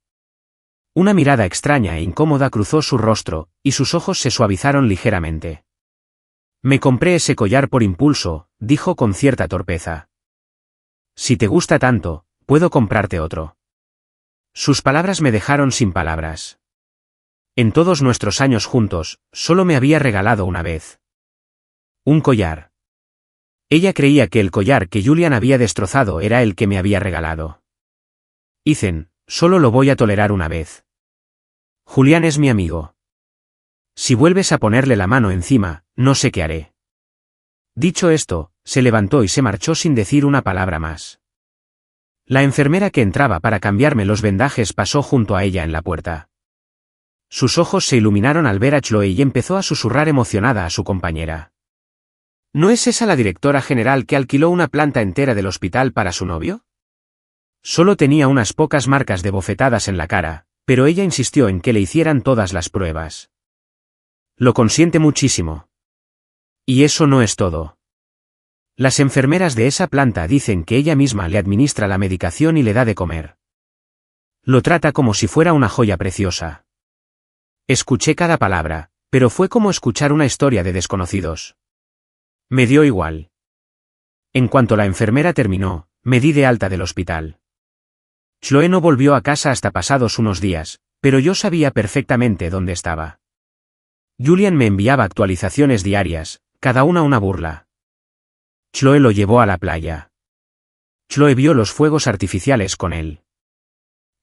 Una mirada extraña e incómoda cruzó su rostro, y sus ojos se suavizaron ligeramente. Me compré ese collar por impulso, dijo con cierta torpeza. Si te gusta tanto, puedo comprarte otro. Sus palabras me dejaron sin palabras. En todos nuestros años juntos, solo me había regalado una vez. Un collar. Ella creía que el collar que Julian había destrozado era el que me había regalado. Ethan, solo lo voy a tolerar una vez. Julian es mi amigo. Si vuelves a ponerle la mano encima, no sé qué haré. Dicho esto, se levantó y se marchó sin decir una palabra más. La enfermera que entraba para cambiarme los vendajes pasó junto a ella en la puerta. Sus ojos se iluminaron al ver a Chloe y empezó a susurrar emocionada a su compañera. ¿No es esa la directora general que alquiló una planta entera del hospital para su novio? Solo tenía unas pocas marcas de bofetadas en la cara, pero ella insistió en que le hicieran todas las pruebas. Lo consiente muchísimo. Y eso no es todo. Las enfermeras de esa planta dicen que ella misma le administra la medicación y le da de comer. Lo trata como si fuera una joya preciosa. Escuché cada palabra, pero fue como escuchar una historia de desconocidos. Me dio igual. En cuanto la enfermera terminó, me di de alta del hospital. Chloe no volvió a casa hasta pasados unos días, pero yo sabía perfectamente dónde estaba. Julian me enviaba actualizaciones diarias, cada una burla. Chloe lo llevó a la playa. Chloe vio los fuegos artificiales con él.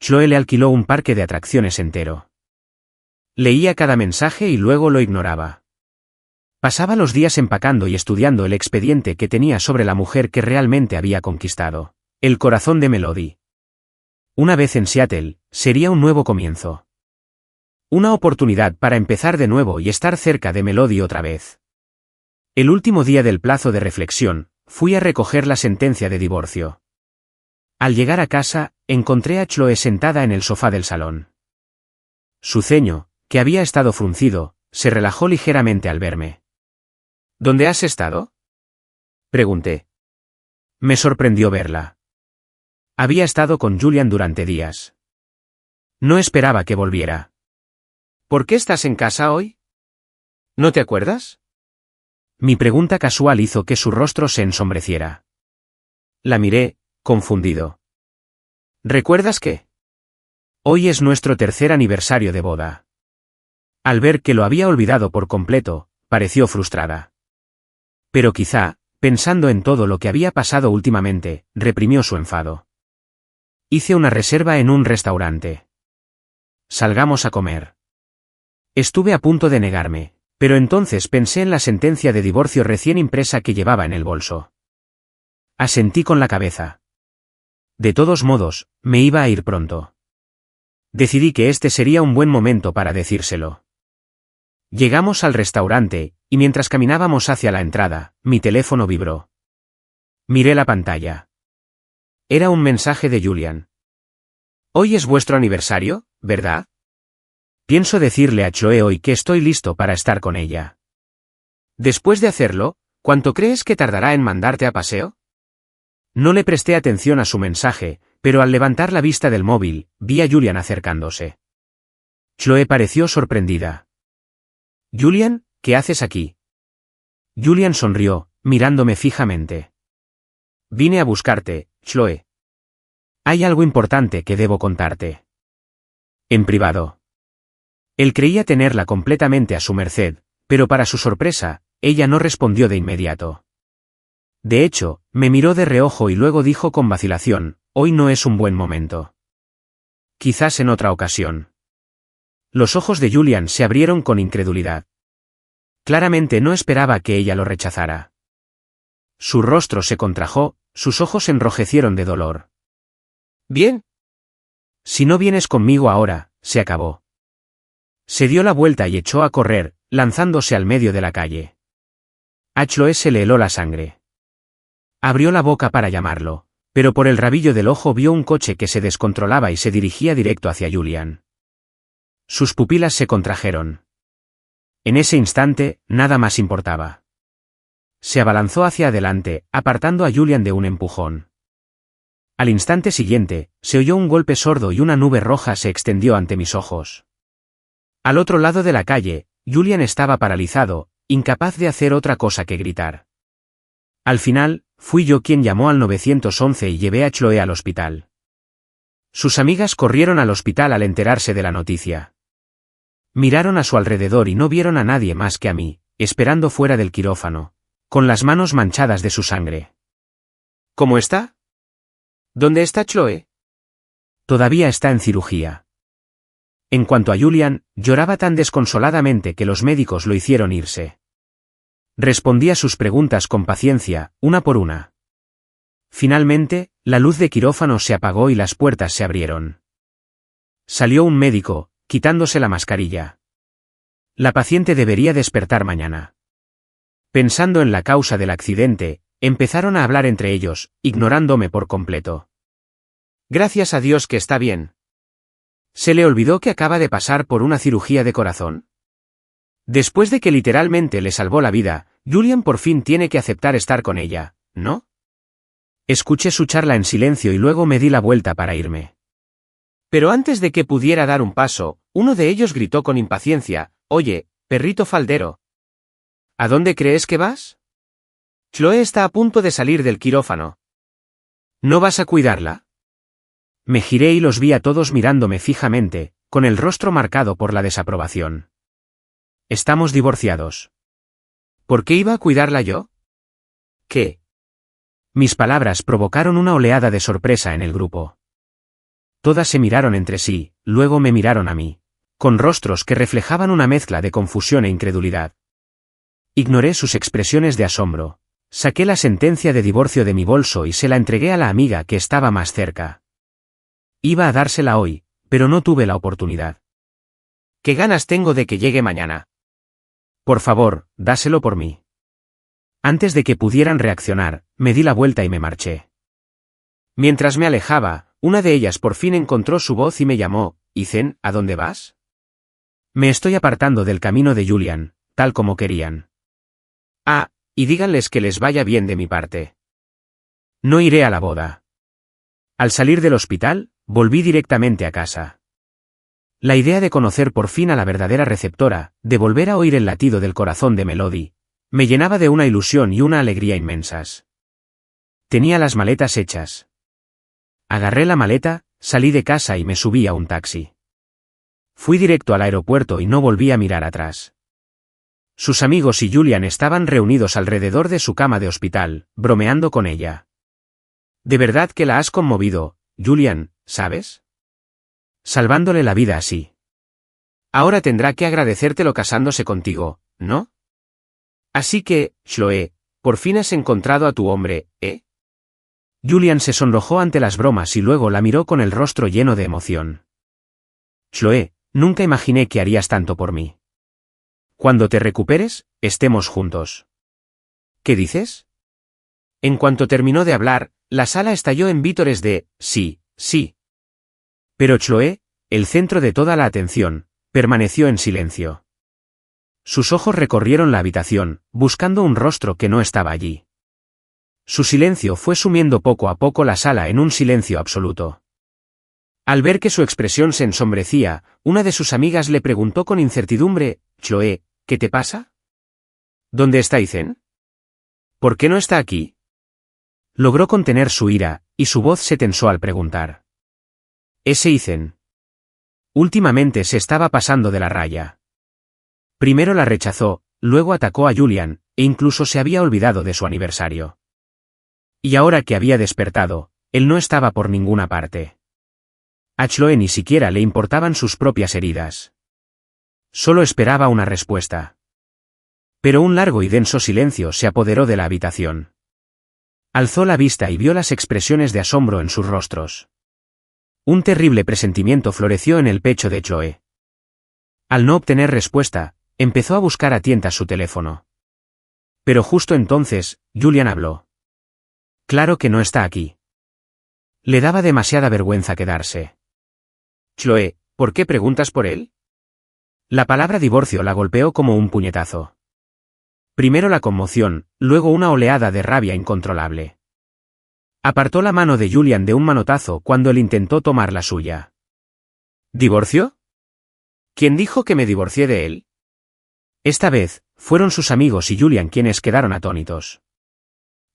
Chloe le alquiló un parque de atracciones entero. Leía cada mensaje y luego lo ignoraba. Pasaba los días empacando y estudiando el expediente que tenía sobre la mujer que realmente había conquistado el corazón de Melody. Una vez en Seattle, sería un nuevo comienzo. Una oportunidad para empezar de nuevo y estar cerca de Melody otra vez. El último día del plazo de reflexión, fui a recoger la sentencia de divorcio. Al llegar a casa, encontré a Chloe sentada en el sofá del salón. Su ceño, que había estado fruncido, se relajó ligeramente al verme. ¿Dónde has estado?, pregunté. Me sorprendió verla. Había estado con Julian durante días. No esperaba que volviera. ¿Por qué estás en casa hoy? ¿No te acuerdas? Mi pregunta casual hizo que su rostro se ensombreciera. La miré, confundido. ¿Recuerdas qué? Hoy es nuestro tercer aniversario de boda. Al ver que lo había olvidado por completo, pareció frustrada. Pero quizá, pensando en todo lo que había pasado últimamente, reprimió su enfado. Hice una reserva en un restaurante. Salgamos a comer. Estuve a punto de negarme, pero entonces pensé en la sentencia de divorcio recién impresa que llevaba en el bolso. Asentí con la cabeza. De todos modos, me iba a ir pronto. Decidí que este sería un buen momento para decírselo. Llegamos al restaurante, y mientras caminábamos hacia la entrada, mi teléfono vibró. Miré la pantalla. Era un mensaje de Julian. Hoy es vuestro aniversario, ¿verdad? Pienso decirle a Chloe hoy que estoy listo para estar con ella. Después de hacerlo, ¿cuánto crees que tardará en mandarte a paseo? No le presté atención a su mensaje, pero al levantar la vista del móvil, vi a Julian acercándose. Chloe pareció sorprendida. Julian, ¿qué haces aquí? Julian sonrió, mirándome fijamente. Vine a buscarte, Chloe. Hay algo importante que debo contarte. En privado. Él creía tenerla completamente a su merced, pero para su sorpresa, ella no respondió de inmediato. De hecho, me miró de reojo y luego dijo con vacilación, hoy no es un buen momento. Quizás en otra ocasión. Los ojos de Julian se abrieron con incredulidad. Claramente no esperaba que ella lo rechazara. Su rostro se contrajo, sus ojos enrojecieron de dolor. Bien. Si no vienes conmigo ahora, se acabó. Se dio la vuelta y echó a correr, lanzándose al medio de la calle. A Chloe se le heló la sangre. Abrió la boca para llamarlo, pero por el rabillo del ojo vio un coche que se descontrolaba y se dirigía directo hacia Julian. Sus pupilas se contrajeron. En ese instante, nada más importaba. Se abalanzó hacia adelante, apartando a Julian de un empujón. Al instante siguiente, se oyó un golpe sordo y una nube roja se extendió ante mis ojos. Al otro lado de la calle, Julian estaba paralizado, incapaz de hacer otra cosa que gritar. Al final, fui yo quien llamó al 911 y llevé a Chloe al hospital. Sus amigas corrieron al hospital al enterarse de la noticia. Miraron a su alrededor y no vieron a nadie más que a mí, esperando fuera del quirófano, con las manos manchadas de su sangre.
¿Cómo está? ¿Dónde está Chloe?
Todavía está en cirugía. En cuanto a Julian, lloraba tan desconsoladamente que los médicos lo hicieron irse. Respondí a sus preguntas con paciencia, una por una. Finalmente, la luz de quirófano se apagó y las puertas se abrieron. Salió un médico, quitándose la mascarilla. La paciente debería despertar mañana. Pensando en la causa del accidente, empezaron a hablar entre ellos, ignorándome por completo.
Gracias a Dios que está bien.
¿Se le olvidó que acaba de pasar por una cirugía de corazón? Después de que literalmente le salvó la vida, Julian por fin tiene que aceptar estar con ella, ¿no? Escuché su charla en silencio y luego me di la vuelta para irme.
Pero antes de que pudiera dar un paso, uno de ellos gritó con impaciencia: «Oye, perrito faldero. ¿A dónde crees que vas? Chloe está a punto de salir del quirófano.
¿No vas a cuidarla?» Me giré y los vi a todos mirándome fijamente, con el rostro marcado por la desaprobación. Estamos divorciados.
¿Por qué iba a cuidarla yo?
¿Qué? Mis palabras provocaron una oleada de sorpresa en el grupo. Todas se miraron entre sí, luego me miraron a mí, con rostros que reflejaban una mezcla de confusión e incredulidad. Ignoré sus expresiones de asombro, saqué la sentencia de divorcio de mi bolso y se la entregué a la amiga que estaba más cerca. Iba a dársela hoy, pero no tuve la oportunidad.
¿Qué ganas tengo de que llegue mañana?
Por favor, dáselo por mí. Antes de que pudieran reaccionar, me di la vuelta y me marché.
Mientras me alejaba, una de ellas por fin encontró su voz y me llamó: «Ethan, ¿a dónde vas?»
Me estoy apartando del camino de Julian, tal como querían.
Ah, y díganles que les vaya bien de mi parte.
No iré a la boda. Al salir del hospital, volví directamente a casa. La idea de conocer por fin a la verdadera receptora, de volver a oír el latido del corazón de Melody, me llenaba de una ilusión y una alegría inmensas. Tenía las maletas hechas. Agarré la maleta, salí de casa y me subí a un taxi. Fui directo al aeropuerto y no volví a mirar atrás. Sus amigos y Julian estaban reunidos alrededor de su cama de hospital, bromeando con ella. «De verdad que la has conmovido, Julian, ¿sabes? Salvándole la vida así.
Ahora tendrá que agradecértelo casándose contigo, ¿no? Así que, Chloe, por fin has encontrado a tu hombre, ¿eh?»
Julian se sonrojó ante las bromas y luego la miró con el rostro lleno de emoción. «Chloe, nunca imaginé que harías tanto por mí. Cuando te recuperes, estemos juntos».
¿Qué dices? En cuanto terminó de hablar, la sala estalló en vítores de «sí, sí».
Pero Chloe, el centro de toda la atención, permaneció en silencio. Sus ojos recorrieron la habitación, buscando un rostro que no estaba allí. Su silencio fue sumiendo poco a poco la sala en un silencio absoluto. Al ver que su expresión se ensombrecía, una de sus amigas le preguntó con incertidumbre: «Chloe, ¿qué te pasa?
¿Dónde está Ethan? ¿Por qué no está aquí?»
Logró contener su ira, y su voz se tensó al preguntar. «Ese Ethan. Últimamente se estaba pasando de la raya. Primero la rechazó, luego atacó a Julian, e incluso se había olvidado de su aniversario. Y ahora que había despertado, él no estaba por ninguna parte. A Chloe ni siquiera le importaban sus propias heridas. Solo esperaba una respuesta. Pero un largo y denso silencio se apoderó de la habitación. Alzó la vista y vio las expresiones de asombro en sus rostros. Un terrible presentimiento floreció en el pecho de Chloe. Al no obtener respuesta, empezó a buscar a tientas su teléfono. Pero justo entonces, Julian habló. «Claro que no está aquí». Le daba demasiada vergüenza quedarse.
«Chloe, ¿por qué preguntas por él?»
La palabra divorcio la golpeó como un puñetazo. Primero la conmoción, luego una oleada de rabia incontrolable. Apartó la mano de Julian de un manotazo cuando él intentó tomar la suya.
¿Divorcio? ¿Quién dijo que me divorcié de él?
Esta vez, fueron sus amigos y Julian quienes quedaron atónitos.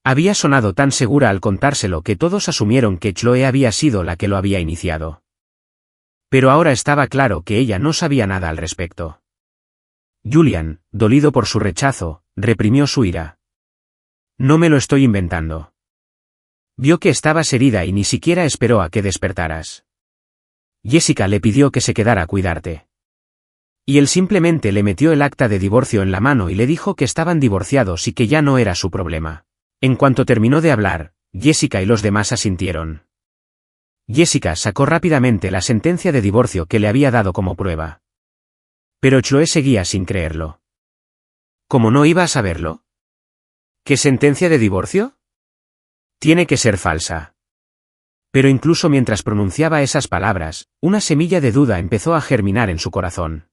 Había sonado tan segura al contárselo que todos asumieron que Chloe había sido la que lo había iniciado. Pero ahora estaba claro que ella no sabía nada al respecto. Julian, dolido por su rechazo, reprimió su ira. No me lo estoy inventando. Vio que estabas herida y ni siquiera esperó a que despertaras. Jessica le pidió que se quedara a cuidarte. Y él simplemente le metió el acta de divorcio en la mano y le dijo que estaban divorciados y que ya no era su problema. En cuanto terminó de hablar, Jessica y los demás asintieron. Jessica sacó rápidamente la sentencia de divorcio que le había dado como prueba. Pero Chloe seguía sin creerlo.
¿Cómo no iba a saberlo? ¿Qué sentencia de divorcio?
Tiene que ser falsa. Pero incluso mientras pronunciaba esas palabras, una semilla de duda empezó a germinar en su corazón.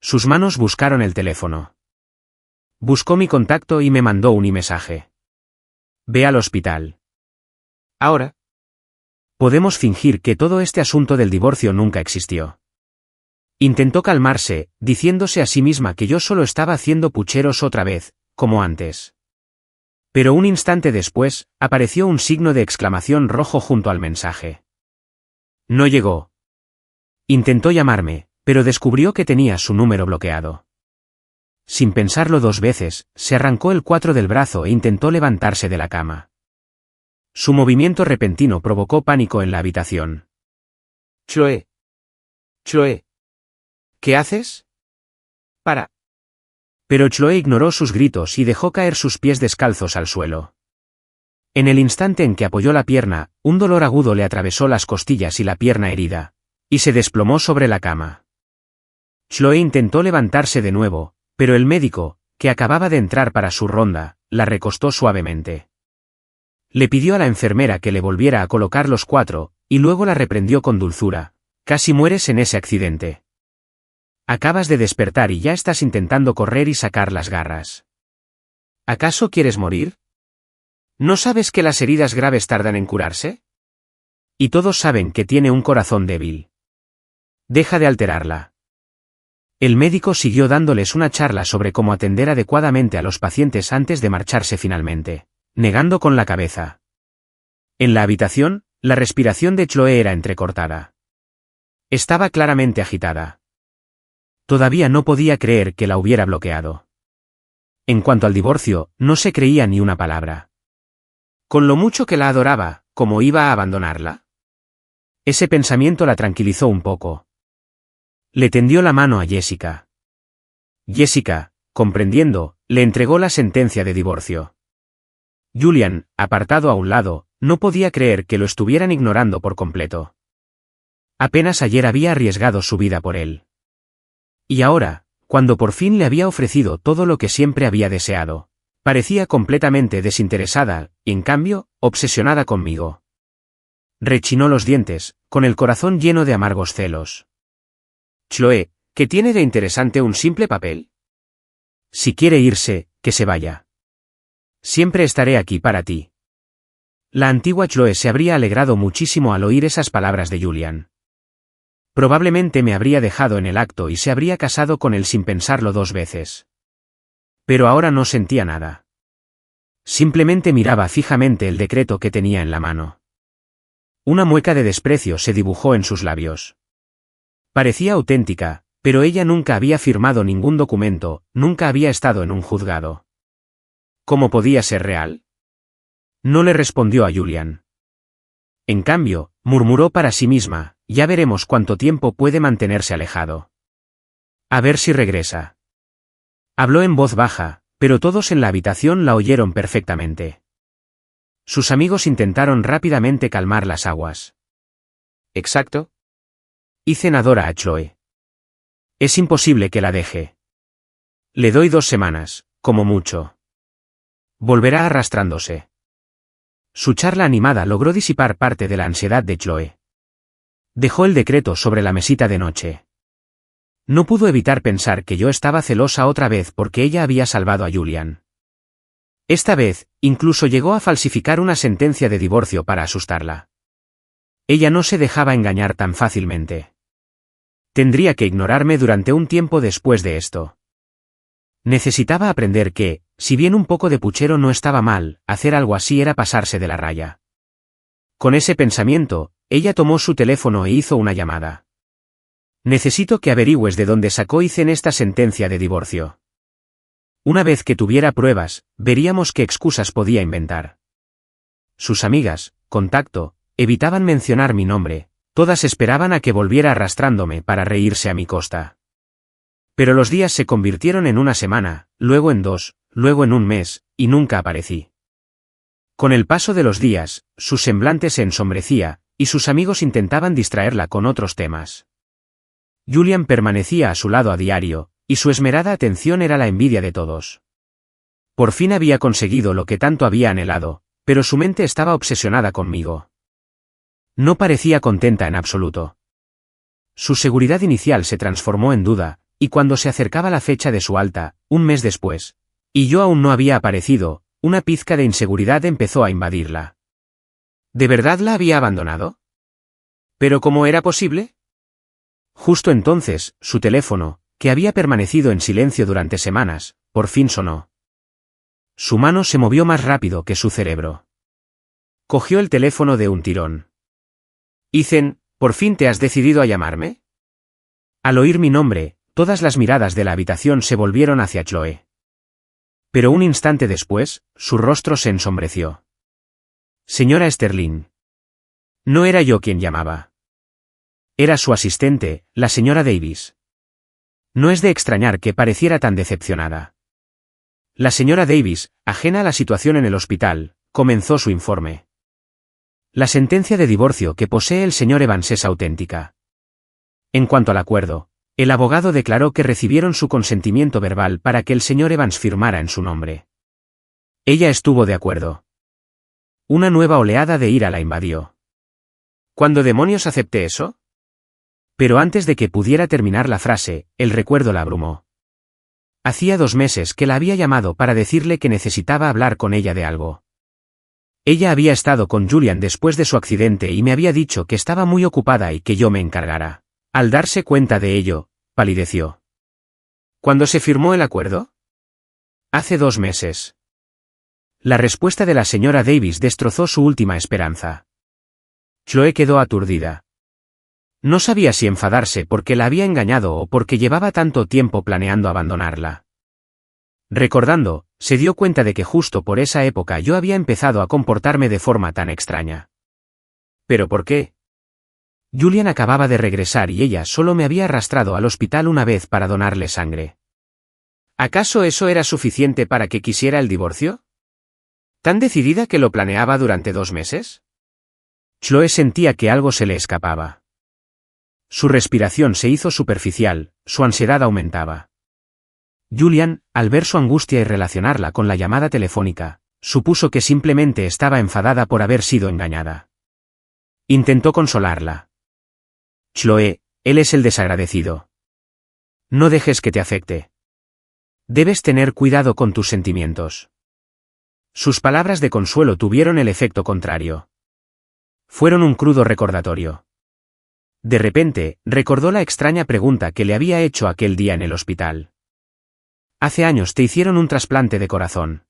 Sus manos buscaron el teléfono. Buscó mi contacto y me mandó un mensaje. Ve al hospital.
Ahora.
Podemos fingir que todo este asunto del divorcio nunca existió. Intentó calmarse, diciéndose a sí misma que yo solo estaba haciendo pucheros otra vez, como antes. Pero un instante después, apareció un signo de exclamación rojo junto al mensaje. No llegó. Intentó llamarme, pero descubrió que tenía su número bloqueado. Sin pensarlo dos veces, se arrancó el 4 del brazo e intentó levantarse de la cama. Su movimiento repentino provocó pánico en la habitación.
Chloe. Chloe. ¿Qué haces? Para.
Pero Chloe ignoró sus gritos y dejó caer sus pies descalzos al suelo. En el instante en que apoyó la pierna, un dolor agudo le atravesó las costillas y la pierna herida, y se desplomó sobre la cama. Chloe intentó levantarse de nuevo, pero el médico, que acababa de entrar para su ronda, la recostó suavemente. Le pidió a la enfermera que le volviera a colocar los 4, y luego la reprendió con dulzura. Casi mueres en ese accidente. Acabas de despertar y ya estás intentando correr y sacar las garras. ¿Acaso quieres morir? ¿No sabes que las heridas graves tardan en curarse? Y todos saben que tiene un corazón débil. Deja de alterarla. El médico siguió dándoles una charla sobre cómo atender adecuadamente a los pacientes antes de marcharse finalmente, negando con la cabeza. En la habitación, la respiración de Chloe era entrecortada. Estaba claramente agitada. Todavía no podía creer que la hubiera bloqueado. En cuanto al divorcio, no se creía ni una palabra. Con lo mucho que la adoraba, ¿cómo iba a abandonarla? Ese pensamiento la tranquilizó un poco. Le tendió la mano a Jessica. Jessica, comprendiendo, le entregó la sentencia de divorcio. Julian, apartado a un lado, no podía creer que lo estuvieran ignorando por completo. Apenas ayer había arriesgado su vida por él. Y ahora, cuando por fin le había ofrecido todo lo que siempre había deseado, parecía completamente desinteresada, y en cambio, obsesionada conmigo. Rechinó los dientes, con el corazón lleno de amargos celos.
Chloe, ¿qué tiene de interesante un simple papel?
Si quiere irse, que se vaya. Siempre estaré aquí para ti. La antigua Chloe se habría alegrado muchísimo al oír esas palabras de Julian. Probablemente me habría dejado en el acto y se habría casado con él sin pensarlo 2 veces. Pero ahora no sentía nada. Simplemente miraba fijamente el decreto que tenía en la mano. Una mueca de desprecio se dibujó en sus labios. Parecía auténtica, pero ella nunca había firmado ningún documento, nunca había estado en un juzgado. ¿Cómo podía ser real? No le respondió a Julian. En cambio, murmuró para sí misma, ya veremos cuánto tiempo puede mantenerse alejado. A ver si regresa. Habló en voz baja, pero todos en la habitación la oyeron perfectamente. Sus amigos intentaron rápidamente calmar las aguas.
Exacto.
Y cenadora a Chloe. Es imposible que la deje. Le doy 2 semanas, como mucho. Volverá arrastrándose. Su charla animada logró disipar parte de la ansiedad de Chloe. Dejó el decreto sobre la mesita de noche. No pudo evitar pensar que yo estaba celosa otra vez porque ella había salvado a Julian. Esta vez, incluso llegó a falsificar una sentencia de divorcio para asustarla. Ella no se dejaba engañar tan fácilmente. Tendría que ignorarme durante un tiempo después de esto. Necesitaba aprender que, si bien un poco de puchero no estaba mal, hacer algo así era pasarse de la raya. Con ese pensamiento, ella tomó su teléfono e hizo una llamada. Necesito que averigües de dónde sacó Ethan esta sentencia de divorcio. Una vez que tuviera pruebas, veríamos qué excusas podía inventar. Sus amigas, contacto, evitaban mencionar mi nombre, todas esperaban a que volviera arrastrándome para reírse a mi costa. Pero los días se convirtieron en una semana, luego en 2, luego en un mes, y nunca aparecí. Con el paso de los días, su semblante se ensombrecía, y sus amigos intentaban distraerla con otros temas. Julian permanecía a su lado a diario, y su esmerada atención era la envidia de todos. Por fin había conseguido lo que tanto había anhelado, pero su mente estaba obsesionada conmigo. No parecía contenta en absoluto. Su seguridad inicial se transformó en duda, y cuando se acercaba la fecha de su alta, un mes después, y yo aún no había aparecido, una pizca de inseguridad empezó a invadirla. ¿De verdad la había abandonado? ¿Pero cómo era posible? Justo entonces, su teléfono, que había permanecido en silencio durante semanas, por fin sonó. Su mano se movió más rápido que su cerebro. Cogió el teléfono de un tirón. Ethan, ¿por fin te has decidido a llamarme? Al oír mi nombre, todas las miradas de la habitación se volvieron hacia Chloe. Pero un instante después, su rostro se ensombreció. Señora Sterling. No era yo quien llamaba. Era su asistente, la señora Davis. No es de extrañar que pareciera tan decepcionada. La señora Davis, ajena a la situación en el hospital, comenzó su informe. La sentencia de divorcio que posee el señor Evans es auténtica. En cuanto al acuerdo, el abogado declaró que recibieron su consentimiento verbal para que el señor Evans firmara en su nombre. Ella estuvo de acuerdo. Una nueva oleada de ira la invadió. ¿Cuándo demonios acepté eso? Pero antes de que pudiera terminar la frase, el recuerdo la abrumó. Hacía 2 meses que la había llamado para decirle que necesitaba hablar con ella de algo. Ella había estado con Julian después de su accidente y me había dicho que estaba muy ocupada y que yo me encargara. Al darse cuenta de ello, palideció. ¿Cuándo se firmó el acuerdo? Hace 2 meses. La respuesta de la señora Davis destrozó su última esperanza. Chloe quedó aturdida. No sabía si enfadarse porque la había engañado o porque llevaba tanto tiempo planeando abandonarla. Recordando, se dio cuenta de que justo por esa época yo había empezado a comportarme de forma tan extraña. ¿Pero por qué? Julian acababa de regresar y ella solo me había arrastrado al hospital una vez para donarle sangre. ¿Acaso eso era suficiente para que quisiera el divorcio? ¿Tan decidida que lo planeaba durante 2 meses? Chloe sentía que algo se le escapaba. Su respiración se hizo superficial, su ansiedad aumentaba. Julian, al ver su angustia y relacionarla con la llamada telefónica, supuso que simplemente estaba enfadada por haber sido engañada. Intentó consolarla. Chloe, él es el desagradecido. No dejes que te afecte. Debes tener cuidado con tus sentimientos. Sus palabras de consuelo tuvieron el efecto contrario. Fueron un crudo recordatorio. De repente, recordó la extraña pregunta que le había hecho aquel día en el hospital. Hace años te hicieron un trasplante de corazón.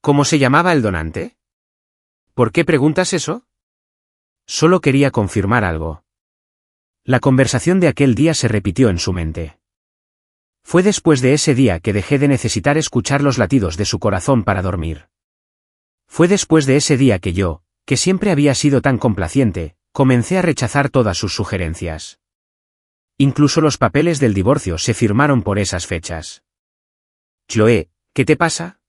¿Cómo se llamaba el donante? ¿Por qué preguntas eso? Solo quería confirmar algo. La conversación de aquel día se repitió en su mente. Fue después de ese día que dejé de necesitar escuchar los latidos de su corazón para dormir. Fue después de ese día que yo, que siempre había sido tan complaciente, comencé a rechazar todas sus sugerencias. Incluso los papeles del divorcio se firmaron por esas fechas. Chloe, ¿qué te pasa?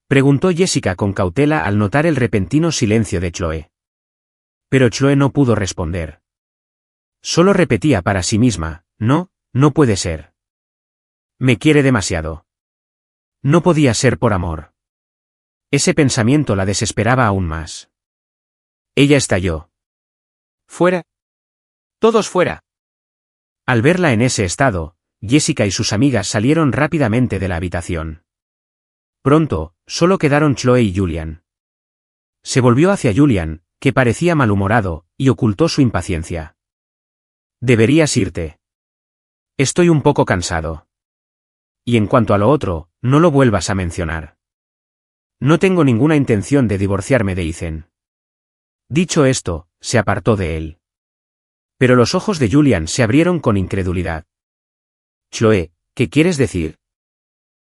Preguntó Jessica con cautela al notar el repentino silencio de Chloe. Pero Chloe no pudo responder. Solo repetía para sí misma, no, no puede ser. Me quiere demasiado. No podía ser por amor. Ese pensamiento la desesperaba aún más. Ella estalló. Fuera. Todos fuera. Al verla en ese estado, Jessica y sus amigas salieron rápidamente de la habitación. Pronto, solo quedaron Chloe y Julian. Se volvió hacia Julian, que parecía malhumorado, y ocultó su impaciencia. Deberías irte. Estoy un poco cansado. Y en cuanto a lo otro, no lo vuelvas a mencionar. No tengo ninguna intención de divorciarme de Ethan. Dicho esto, se apartó de él. Pero los ojos de Julian se abrieron con incredulidad. Chloe, ¿qué quieres decir?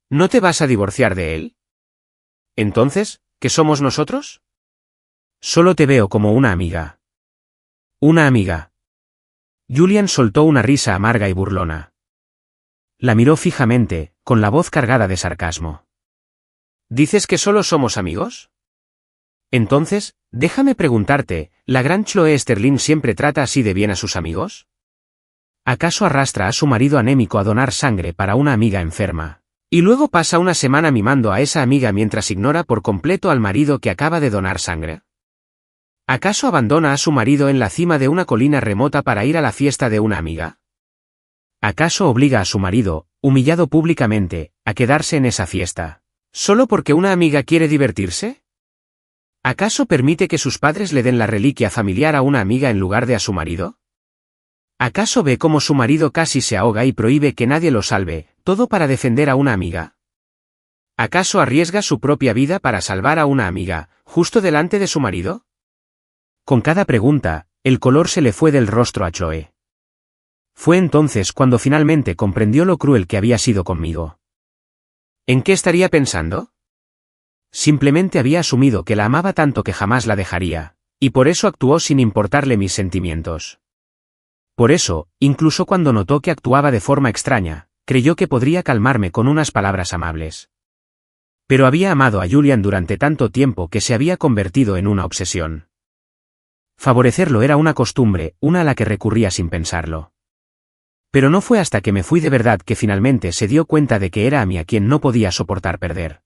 ¿No te vas a divorciar de él? Entonces, ¿qué somos nosotros? Solo te veo como una amiga. Una amiga. Julian soltó una risa amarga y burlona. La miró fijamente, con la voz cargada de sarcasmo. ¿Dices que solo somos amigos? Entonces, déjame preguntarte, ¿la gran Chloe Sterling siempre trata así de bien a sus amigos? ¿Acaso arrastra a su marido anémico a donar sangre para una amiga enferma? Y luego pasa una semana mimando a esa amiga mientras ignora por completo al marido que acaba de donar sangre. ¿Acaso abandona a su marido en la cima de una colina remota para ir a la fiesta de una amiga? ¿Acaso obliga a su marido, humillado públicamente, a quedarse en esa fiesta, solo porque una amiga quiere divertirse? ¿Acaso permite que sus padres le den la reliquia familiar a una amiga en lugar de a su marido? ¿Acaso ve cómo su marido casi se ahoga y prohíbe que nadie lo salve, todo para defender a una amiga? ¿Acaso arriesga su propia vida para salvar a una amiga, justo delante de su marido? Con cada pregunta, el color se le fue del rostro a Chloe. Fue entonces cuando finalmente comprendió lo cruel que había sido conmigo. ¿En qué estaría pensando? Simplemente había asumido que la amaba tanto que jamás la dejaría, y por eso actuó sin importarle mis sentimientos. Por eso, incluso cuando notó que actuaba de forma extraña, creyó que podría calmarme con unas palabras amables. Pero había amado a Julian durante tanto tiempo que se había convertido en una obsesión. Favorecerlo era una costumbre, una a la que recurría sin pensarlo. Pero no fue hasta que me fui de verdad que finalmente se dio cuenta de que era a mí a quien no podía soportar perder.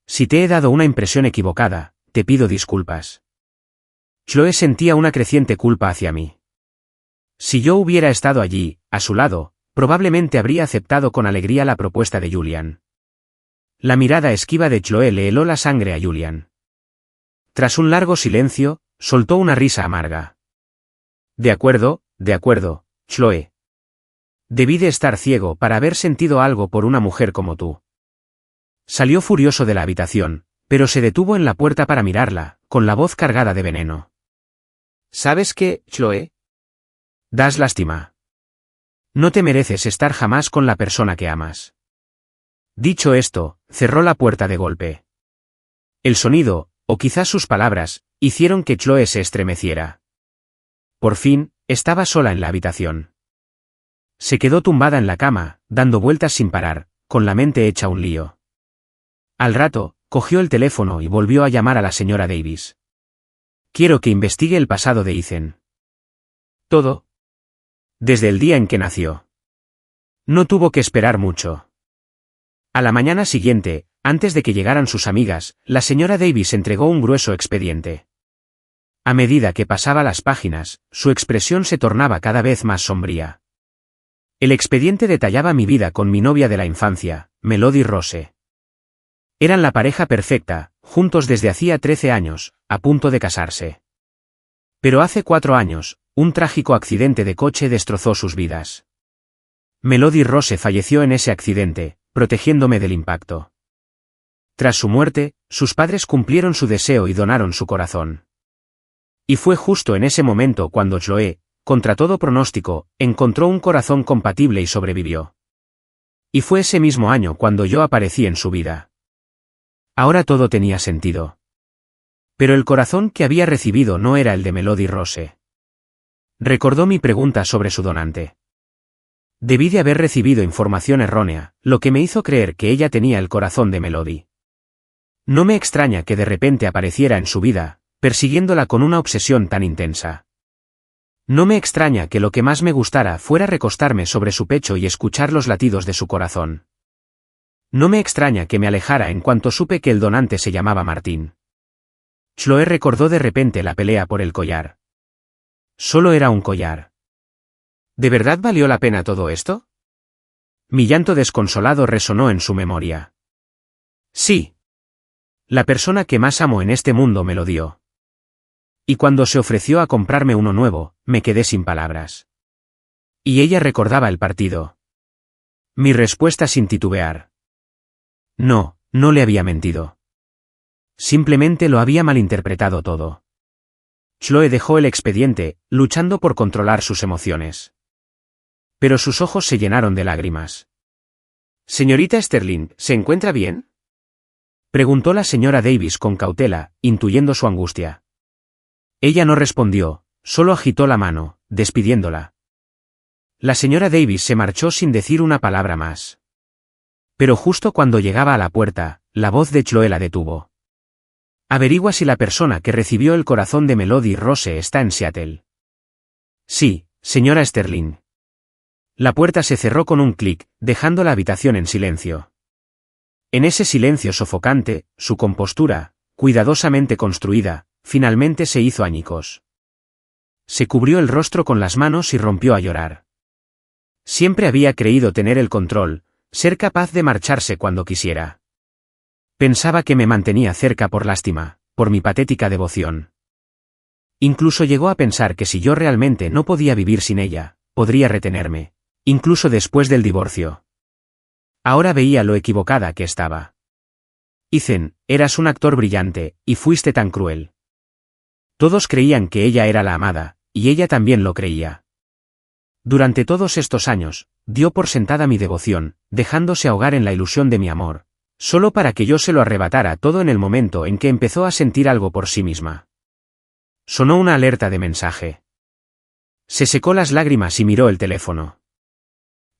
Si te he dado una impresión equivocada, te pido disculpas. Chloe sentía una creciente culpa hacia mí. Si yo hubiera estado allí, a su lado, probablemente habría aceptado con alegría la propuesta de Julian. La mirada esquiva de Chloe le heló la sangre a Julian. Tras un largo silencio, soltó una risa amarga. De acuerdo, Chloe. Debí de estar ciego para haber sentido algo por una mujer como tú. Salió furioso de la habitación, pero se detuvo en la puerta para mirarla, con la voz cargada de veneno. ¿Sabes qué, Chloe? Das lástima. No te mereces estar jamás con la persona que amas. Dicho esto, cerró la puerta de golpe. El sonido, o quizás sus palabras, hicieron que Chloe se estremeciera. Por fin, estaba sola en la habitación. Se quedó tumbada en la cama, dando vueltas sin parar, con la mente hecha un lío. Al rato, cogió el teléfono y volvió a llamar a la señora Davis. Quiero que investigue el pasado de Ethan. Todo. Desde el día en que nació. No tuvo que esperar mucho. A la mañana siguiente, antes de que llegaran sus amigas, la señora Davis entregó un grueso expediente. A medida que pasaba las páginas, su expresión se tornaba cada vez más sombría. El expediente detallaba mi vida con mi novia de la infancia, Melody Rose. Eran la pareja perfecta, juntos desde hacía 13 años, a punto de casarse. Pero hace 4 años, un trágico accidente de coche destrozó sus vidas. Melody Rose falleció en ese accidente, protegiéndome del impacto. Tras su muerte, sus padres cumplieron su deseo y donaron su corazón. Y fue justo en ese momento cuando Chloe, contra todo pronóstico, encontró un corazón compatible y sobrevivió. Y fue ese mismo año cuando yo aparecí en su vida. Ahora todo tenía sentido. Pero el corazón que había recibido no era el de Melody Rose. Recordó mi pregunta sobre su donante. Debí de haber recibido información errónea, lo que me hizo creer que ella tenía el corazón de Melody. No me extraña que de repente apareciera en su vida, persiguiéndola con una obsesión tan intensa. No me extraña que lo que más me gustara fuera recostarme sobre su pecho y escuchar los latidos de su corazón. No me extraña que me alejara en cuanto supe que el donante se llamaba Martín. Chloe recordó de repente la pelea por el collar. Solo era un collar. ¿De verdad valió la pena todo esto? Mi llanto desconsolado resonó en su memoria. Sí. La persona que más amo en este mundo me lo dio. Y cuando se ofreció a comprarme uno nuevo, me quedé sin palabras. Y ella recordaba el partido. Mi respuesta sin titubear. No, no le había mentido. Simplemente lo había malinterpretado todo. Chloe dejó el expediente, luchando por controlar sus emociones. Pero sus ojos se llenaron de lágrimas. «Señorita Sterling, ¿se encuentra bien?», preguntó la señora Davis con cautela, intuyendo su angustia. Ella no respondió, solo agitó la mano, despidiéndola. La señora Davis se marchó sin decir una palabra más. Pero justo cuando llegaba a la puerta, la voz de Chloe la detuvo. «Averigua si la persona que recibió el corazón de Melody Rose está en Seattle». «Sí, señora Sterling». La puerta se cerró con un clic, dejando la habitación en silencio. En ese silencio sofocante, su compostura, cuidadosamente construida, finalmente se hizo añicos. Se cubrió el rostro con las manos y rompió a llorar. Siempre había creído tener el control, ser capaz de marcharse cuando quisiera. Pensaba que me mantenía cerca por lástima, por mi patética devoción. Incluso llegó a pensar que si yo realmente no podía vivir sin ella, podría retenerme, incluso después del divorcio. Ahora veía lo equivocada que estaba. Ethan, eras un actor brillante, y fuiste tan cruel. Todos creían que ella era la amada, y ella también lo creía. Durante todos estos años, dio por sentada mi devoción, dejándose ahogar en la ilusión de mi amor, solo para que yo se lo arrebatara todo en el momento en que empezó a sentir algo por sí misma. Sonó una alerta de mensaje. Se secó las lágrimas y miró el teléfono.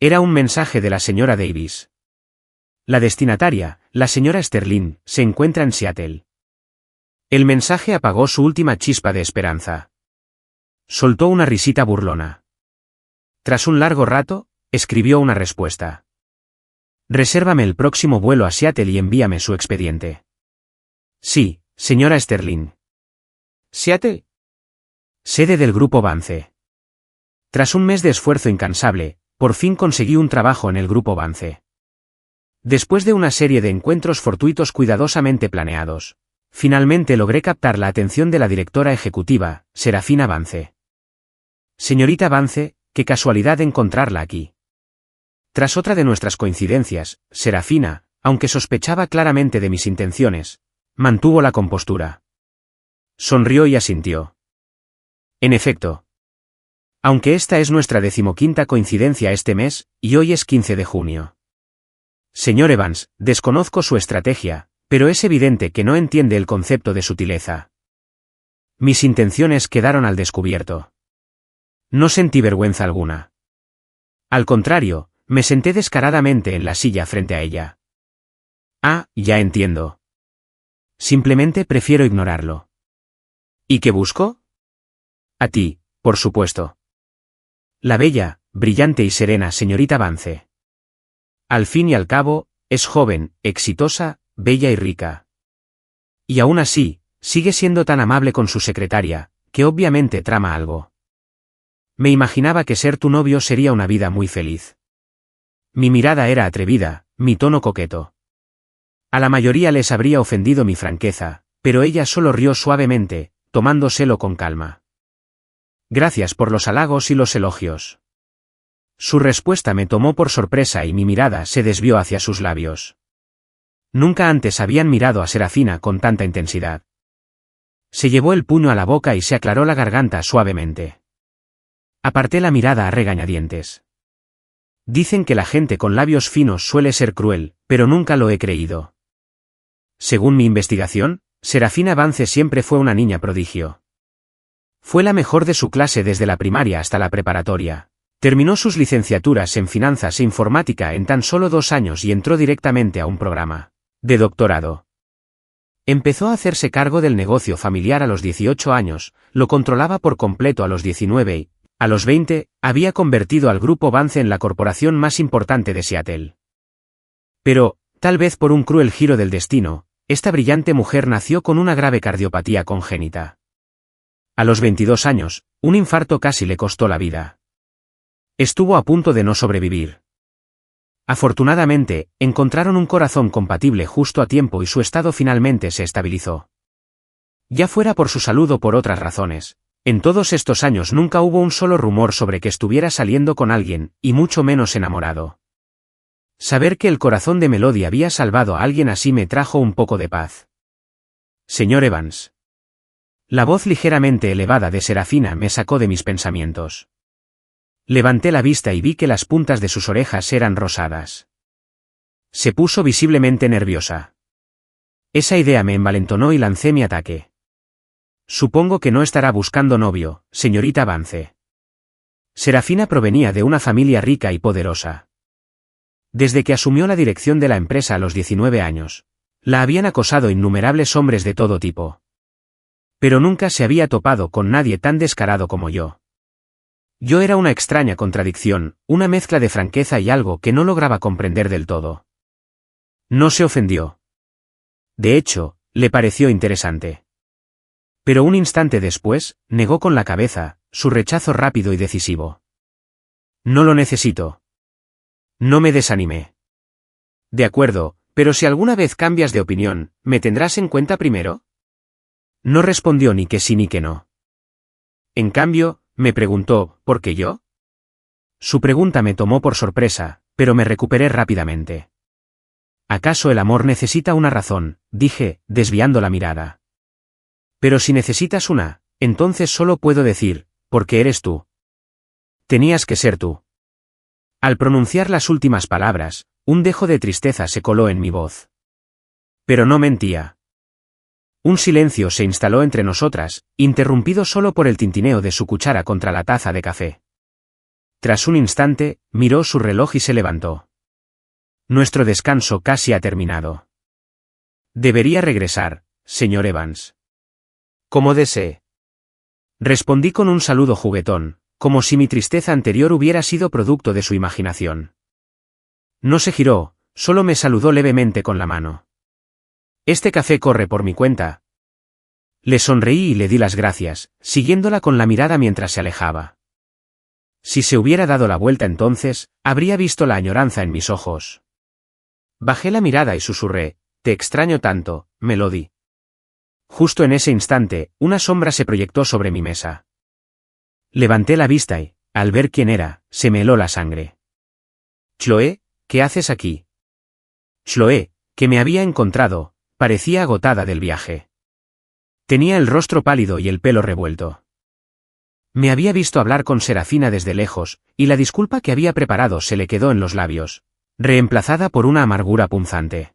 Era un mensaje de la señora Davis. La destinataria, la señora Sterling, se encuentra en Seattle. El mensaje apagó su última chispa de esperanza. Soltó una risita burlona. Tras un largo rato, escribió una respuesta. «Resérvame el próximo vuelo a Seattle y envíame su expediente». «Sí, señora Sterling». «¿Seattle?» «Sede del Grupo Vance». Tras un mes de esfuerzo incansable, por fin conseguí un trabajo en el Grupo Vance. Después de una serie de encuentros fortuitos cuidadosamente planeados, finalmente logré captar la atención de la directora ejecutiva, Serafina Vance. «Señorita Vance, qué casualidad encontrarla aquí». Tras otra de nuestras coincidencias, Serafina, aunque sospechaba claramente de mis intenciones, mantuvo la compostura. Sonrió y asintió. «En efecto. Aunque esta es nuestra 15ª coincidencia este mes, y hoy es 15 de junio. Señor Evans, desconozco su estrategia, pero es evidente que no entiende el concepto de sutileza. Mis intenciones quedaron al descubierto. No sentí vergüenza alguna. Al contrario, me senté descaradamente en la silla frente a ella. Ah, ya entiendo. Simplemente prefiero ignorarlo. ¿Y qué busco? A ti, por supuesto. La bella, brillante y serena señorita Vance. Al fin y al cabo, es joven, exitosa, bella y rica. Y aún así, sigue siendo tan amable con su secretaria, que obviamente trama algo. Me imaginaba que ser tu novio sería una vida muy feliz. Mi mirada era atrevida, mi tono coqueto. A la mayoría les habría ofendido mi franqueza, pero ella solo rió suavemente, tomándoselo con calma. Gracias por los halagos y los elogios. Su respuesta me tomó por sorpresa y mi mirada se desvió hacia sus labios. Nunca antes habían mirado a Serafina con tanta intensidad. Se llevó el puño a la boca y se aclaró la garganta suavemente. Aparté la mirada a regañadientes. Dicen que la gente con labios finos suele ser cruel, pero nunca lo he creído. Según mi investigación, Serafina Vance siempre fue una niña prodigio. Fue la mejor de su clase desde la primaria hasta la preparatoria. Terminó sus licenciaturas en finanzas e informática en tan solo 2 años y entró directamente a un programa de doctorado. Empezó a hacerse cargo del negocio familiar a los 18 años, lo controlaba por completo a los 19 y, a los 20, había convertido al Grupo Vance en la corporación más importante de Seattle. Pero, tal vez por un cruel giro del destino, esta brillante mujer nació con una grave cardiopatía congénita. A los 22 años, un infarto casi le costó la vida. Estuvo a punto de no sobrevivir. Afortunadamente, encontraron un corazón compatible justo a tiempo y su estado finalmente se estabilizó. Ya fuera por su salud o por otras razones, en todos estos años nunca hubo un solo rumor sobre que estuviera saliendo con alguien, y mucho menos enamorado. Saber que el corazón de Melody había salvado a alguien así me trajo un poco de paz. Señor Evans. La voz ligeramente elevada de Serafina me sacó de mis pensamientos. Levanté la vista y vi que las puntas de sus orejas eran rosadas. Se puso visiblemente nerviosa. Esa idea me envalentonó y lancé mi ataque. Supongo que no estará buscando novio, señorita Vance. Serafina provenía de una familia rica y poderosa. Desde que asumió la dirección de la empresa a los 19 años, la habían acosado innumerables hombres de todo tipo. Pero nunca se había topado con nadie tan descarado como yo. Yo era una extraña contradicción, una mezcla de franqueza y algo que no lograba comprender del todo. No se ofendió. De hecho, le pareció interesante. Pero un instante después, negó con la cabeza, su rechazo rápido y decisivo. No lo necesito. No me desanimé. De acuerdo, pero si alguna vez cambias de opinión, ¿me tendrás en cuenta primero? No respondió ni que sí ni que no. En cambio, me preguntó, ¿por qué yo? Su pregunta me tomó por sorpresa, pero me recuperé rápidamente. ¿Acaso el amor necesita una razón?, dije, desviando la mirada. Pero si necesitas una, entonces solo puedo decir, porque eres tú. Tenías que ser tú. Al pronunciar las últimas palabras, un dejo de tristeza se coló en mi voz. Pero no mentía. Un silencio se instaló entre nosotras, interrumpido solo por el tintineo de su cuchara contra la taza de café. Tras un instante, miró su reloj y se levantó. Nuestro descanso casi ha terminado. Debería regresar, señor Evans. Como desee. Respondí con un saludo juguetón, como si mi tristeza anterior hubiera sido producto de su imaginación. No se giró, solo me saludó levemente con la mano. Este café corre por mi cuenta. Le sonreí y le di las gracias, siguiéndola con la mirada mientras se alejaba. Si se hubiera dado la vuelta entonces, habría visto la añoranza en mis ojos. Bajé la mirada y susurré, «Te extraño tanto, Melody». Justo en ese instante, una sombra se proyectó sobre mi mesa. Levanté la vista y, al ver quién era, se me heló la sangre. «Chloé, ¿qué haces aquí?» Chloé, que me había encontrado, parecía agotada del viaje. Tenía el rostro pálido y el pelo revuelto. Me había visto hablar con Serafina desde lejos, y la disculpa que había preparado se le quedó en los labios, reemplazada por una amargura punzante.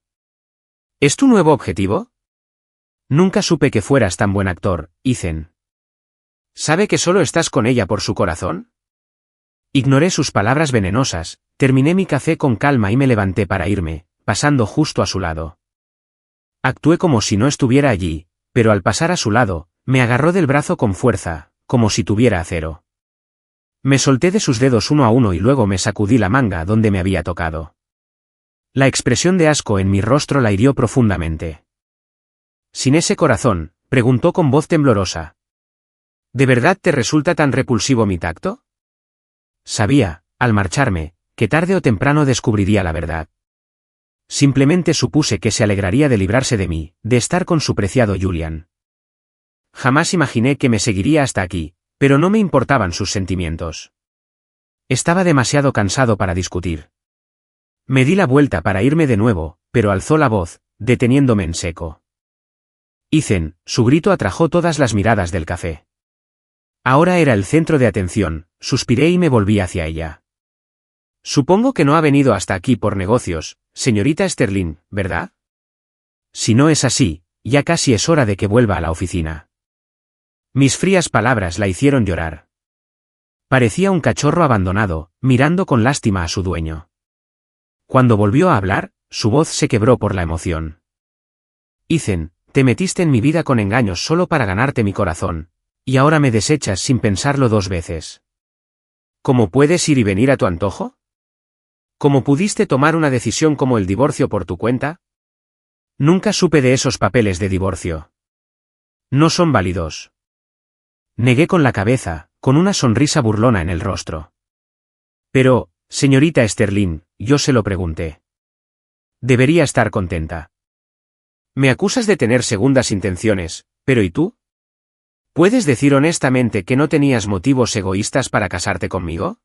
¿Es tu nuevo objetivo? Nunca supe que fueras tan buen actor, Ethan. ¿Sabe que solo estás con ella por su corazón? Ignoré sus palabras venenosas, terminé mi café con calma y me levanté para irme, pasando justo a su lado. Actué como si no estuviera allí, pero al pasar a su lado, me agarró del brazo con fuerza, como si tuviera acero. Me solté de sus dedos uno a uno y luego me sacudí la manga donde me había tocado. La expresión de asco en mi rostro la hirió profundamente. ¿Sin ese corazón?, preguntó con voz temblorosa. ¿De verdad te resulta tan repulsivo mi tacto? Sabía, al marcharme, que tarde o temprano descubriría la verdad. Simplemente supuse que se alegraría de librarse de mí, de estar con su preciado Julian. Jamás imaginé que me seguiría hasta aquí, pero no me importaban sus sentimientos. Estaba demasiado cansado para discutir. Me di la vuelta para irme de nuevo, pero alzó la voz, deteniéndome en seco. Ethan, su grito atrajo todas las miradas del café. Ahora era el centro de atención, suspiré y me volví hacia ella. Supongo que no ha venido hasta aquí por negocios, señorita Sterling, ¿verdad? Si no es así, ya casi es hora de que vuelva a la oficina. Mis frías palabras la hicieron llorar. Parecía un cachorro abandonado, mirando con lástima a su dueño. Cuando volvió a hablar, su voz se quebró por la emoción. Ethan, te metiste en mi vida con engaños solo para ganarte mi corazón, y ahora me desechas sin pensarlo dos veces. ¿Cómo puedes ir y venir a tu antojo? ¿Cómo pudiste tomar una decisión como el divorcio por tu cuenta? Nunca supe de esos papeles de divorcio. No son válidos. Negué con la cabeza, con una sonrisa burlona en el rostro. Pero, Señorita Sterling, yo se lo pregunté. Debería estar contenta.
Me acusas de tener segundas intenciones, pero ¿y tú? ¿Puedes decir honestamente que no tenías motivos egoístas para casarte conmigo?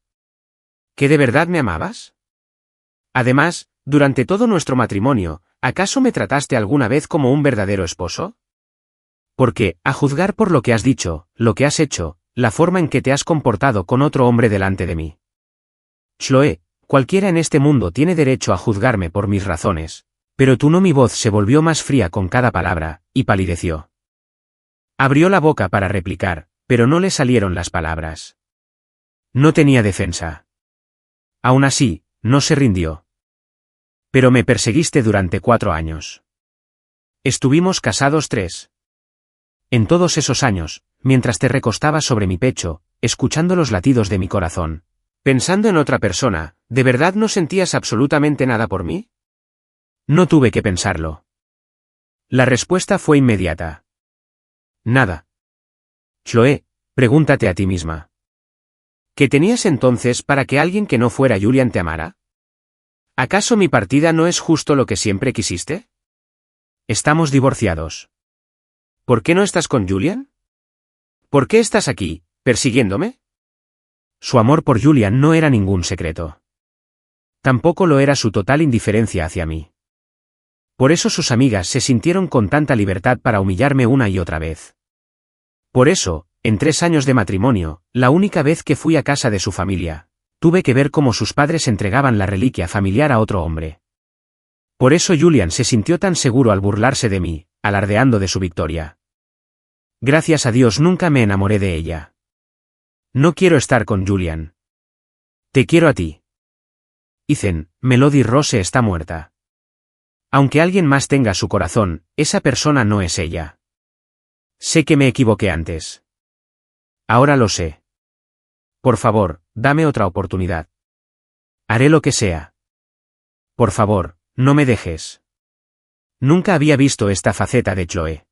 ¿Que de verdad me amabas? Además, durante todo nuestro matrimonio, ¿acaso me trataste alguna vez como un verdadero esposo?
Porque, a juzgar por lo que has dicho, lo que has hecho, la forma en que te has comportado con otro hombre delante de mí. Chloe, cualquiera en este mundo tiene derecho a juzgarme por mis razones, pero tú no. Mi voz se volvió más fría con cada palabra, y palideció. Abrió la boca para replicar, pero no le salieron las palabras. No tenía defensa. Aún así, no se rindió. Pero me perseguiste durante 4 años. Estuvimos casados 3. En todos esos años, mientras te recostabas sobre mi pecho, escuchando los latidos de mi corazón,
pensando en otra persona, ¿de verdad no sentías absolutamente nada por mí?
No tuve que pensarlo. La respuesta fue inmediata. Nada. Chloe, pregúntate a ti misma.
¿Qué tenías entonces para que alguien que no fuera Julian te amara? ¿Acaso mi partida no es justo lo que siempre quisiste?
Estamos divorciados.
¿Por qué no estás con Julian? ¿Por qué estás aquí, persiguiéndome?
Su amor por Julian no era ningún secreto. Tampoco lo era su total indiferencia hacia mí. Por eso sus amigas se sintieron con tanta libertad para humillarme una y otra vez. Por eso, en 3 años de matrimonio, la única vez que fui a casa de su familia, tuve que ver cómo sus padres entregaban la reliquia familiar a otro hombre. Por eso Julian se sintió tan seguro al burlarse de mí, alardeando de su victoria. Gracias a Dios nunca me enamoré de ella. No quiero estar con Julian. Te quiero a ti. Ethan, Melody Rose está muerta. Aunque alguien más tenga su corazón, esa persona no es ella. Sé que me equivoqué antes. Ahora lo sé. Por favor, dame otra oportunidad. Haré lo que sea. Por favor, no me dejes. Nunca había visto esta faceta de Chloe.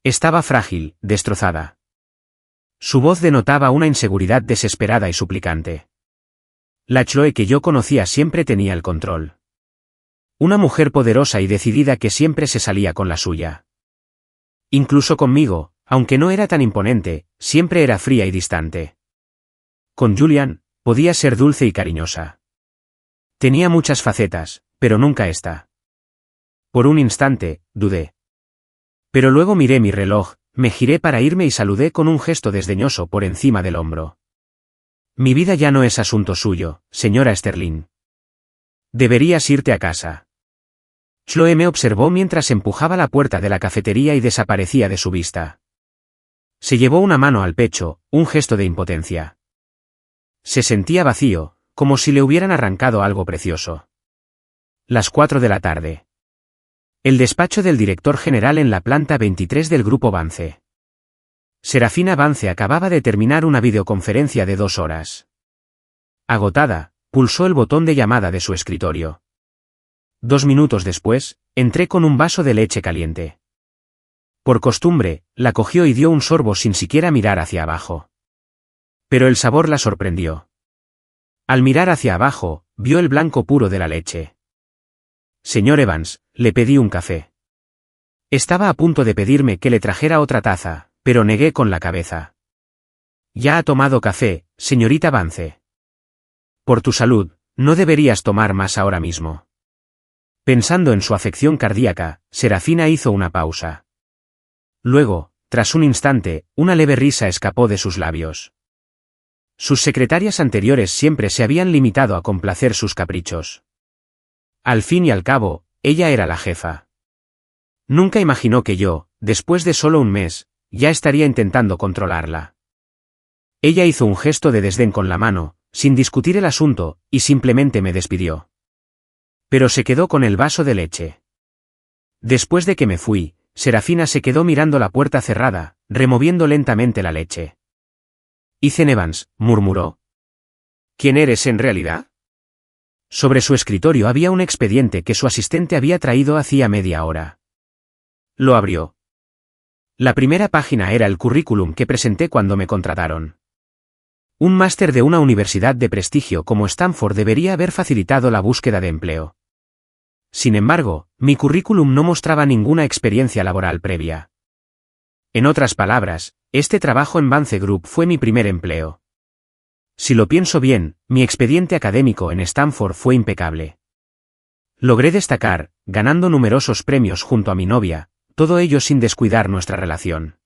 Estaba frágil, destrozada. Su voz denotaba una inseguridad desesperada y suplicante. La Chloe que yo conocía siempre tenía el control. Una mujer poderosa y decidida que siempre se salía con la suya. Incluso conmigo, aunque no era tan imponente, siempre era fría y distante. Con Julian, podía ser dulce y cariñosa. Tenía muchas facetas, pero nunca esta. Por un instante, dudé. Pero luego miré mi reloj, me giré para irme y saludé con un gesto desdeñoso por encima del hombro. Mi vida ya no es asunto suyo, señora Sterling. Deberías irte a casa. Chloe me observó mientras empujaba la puerta de la cafetería y desaparecía de su vista. Se llevó una mano al pecho, un gesto de impotencia. Se sentía vacío, como si le hubieran arrancado algo precioso. Las 4 de la tarde. El despacho del director general en la planta 23 del Grupo Vance. Serafina Vance acababa de terminar una videoconferencia de 2 horas. Agotada, pulsó el botón de llamada de su escritorio. 2 minutos después, entré con un vaso de leche caliente. Por costumbre, la cogió y dio un sorbo sin siquiera mirar hacia abajo. Pero el sabor la sorprendió. Al mirar hacia abajo, vio el blanco puro de la leche. Señor Evans, le pedí un café. Estaba a punto de pedirme que le trajera otra taza, pero negué con la cabeza. Ya ha tomado café, señorita Vance. Por tu salud, no deberías tomar más ahora mismo. Pensando en su afección cardíaca, Serafina hizo una pausa. Luego, tras un instante, una leve risa escapó de sus labios. Sus secretarias anteriores siempre se habían limitado a complacer sus caprichos. Al fin y al cabo, ella era la jefa. Nunca imaginó que yo, después de solo un mes, ya estaría intentando controlarla. Ella hizo un gesto de desdén con la mano, sin discutir el asunto, y simplemente me despidió. Pero se quedó con el vaso de leche. Después de que me fui, Serafina se quedó mirando la puerta cerrada, removiendo lentamente la leche. Ethan Evans, murmuró.
¿Quién eres en realidad?
Sobre su escritorio había un expediente que su asistente había traído hacía media hora. Lo abrió. La primera página era el currículum que presenté cuando me contrataron. Un máster de una universidad de prestigio como Stanford debería haber facilitado la búsqueda de empleo. Sin embargo, mi currículum no mostraba ninguna experiencia laboral previa. En otras palabras, este trabajo en Vance Group fue mi primer empleo. Si lo pienso bien, mi expediente académico en Stanford fue impecable. Logré destacar, ganando numerosos premios junto a mi novia, todo ello sin descuidar nuestra relación.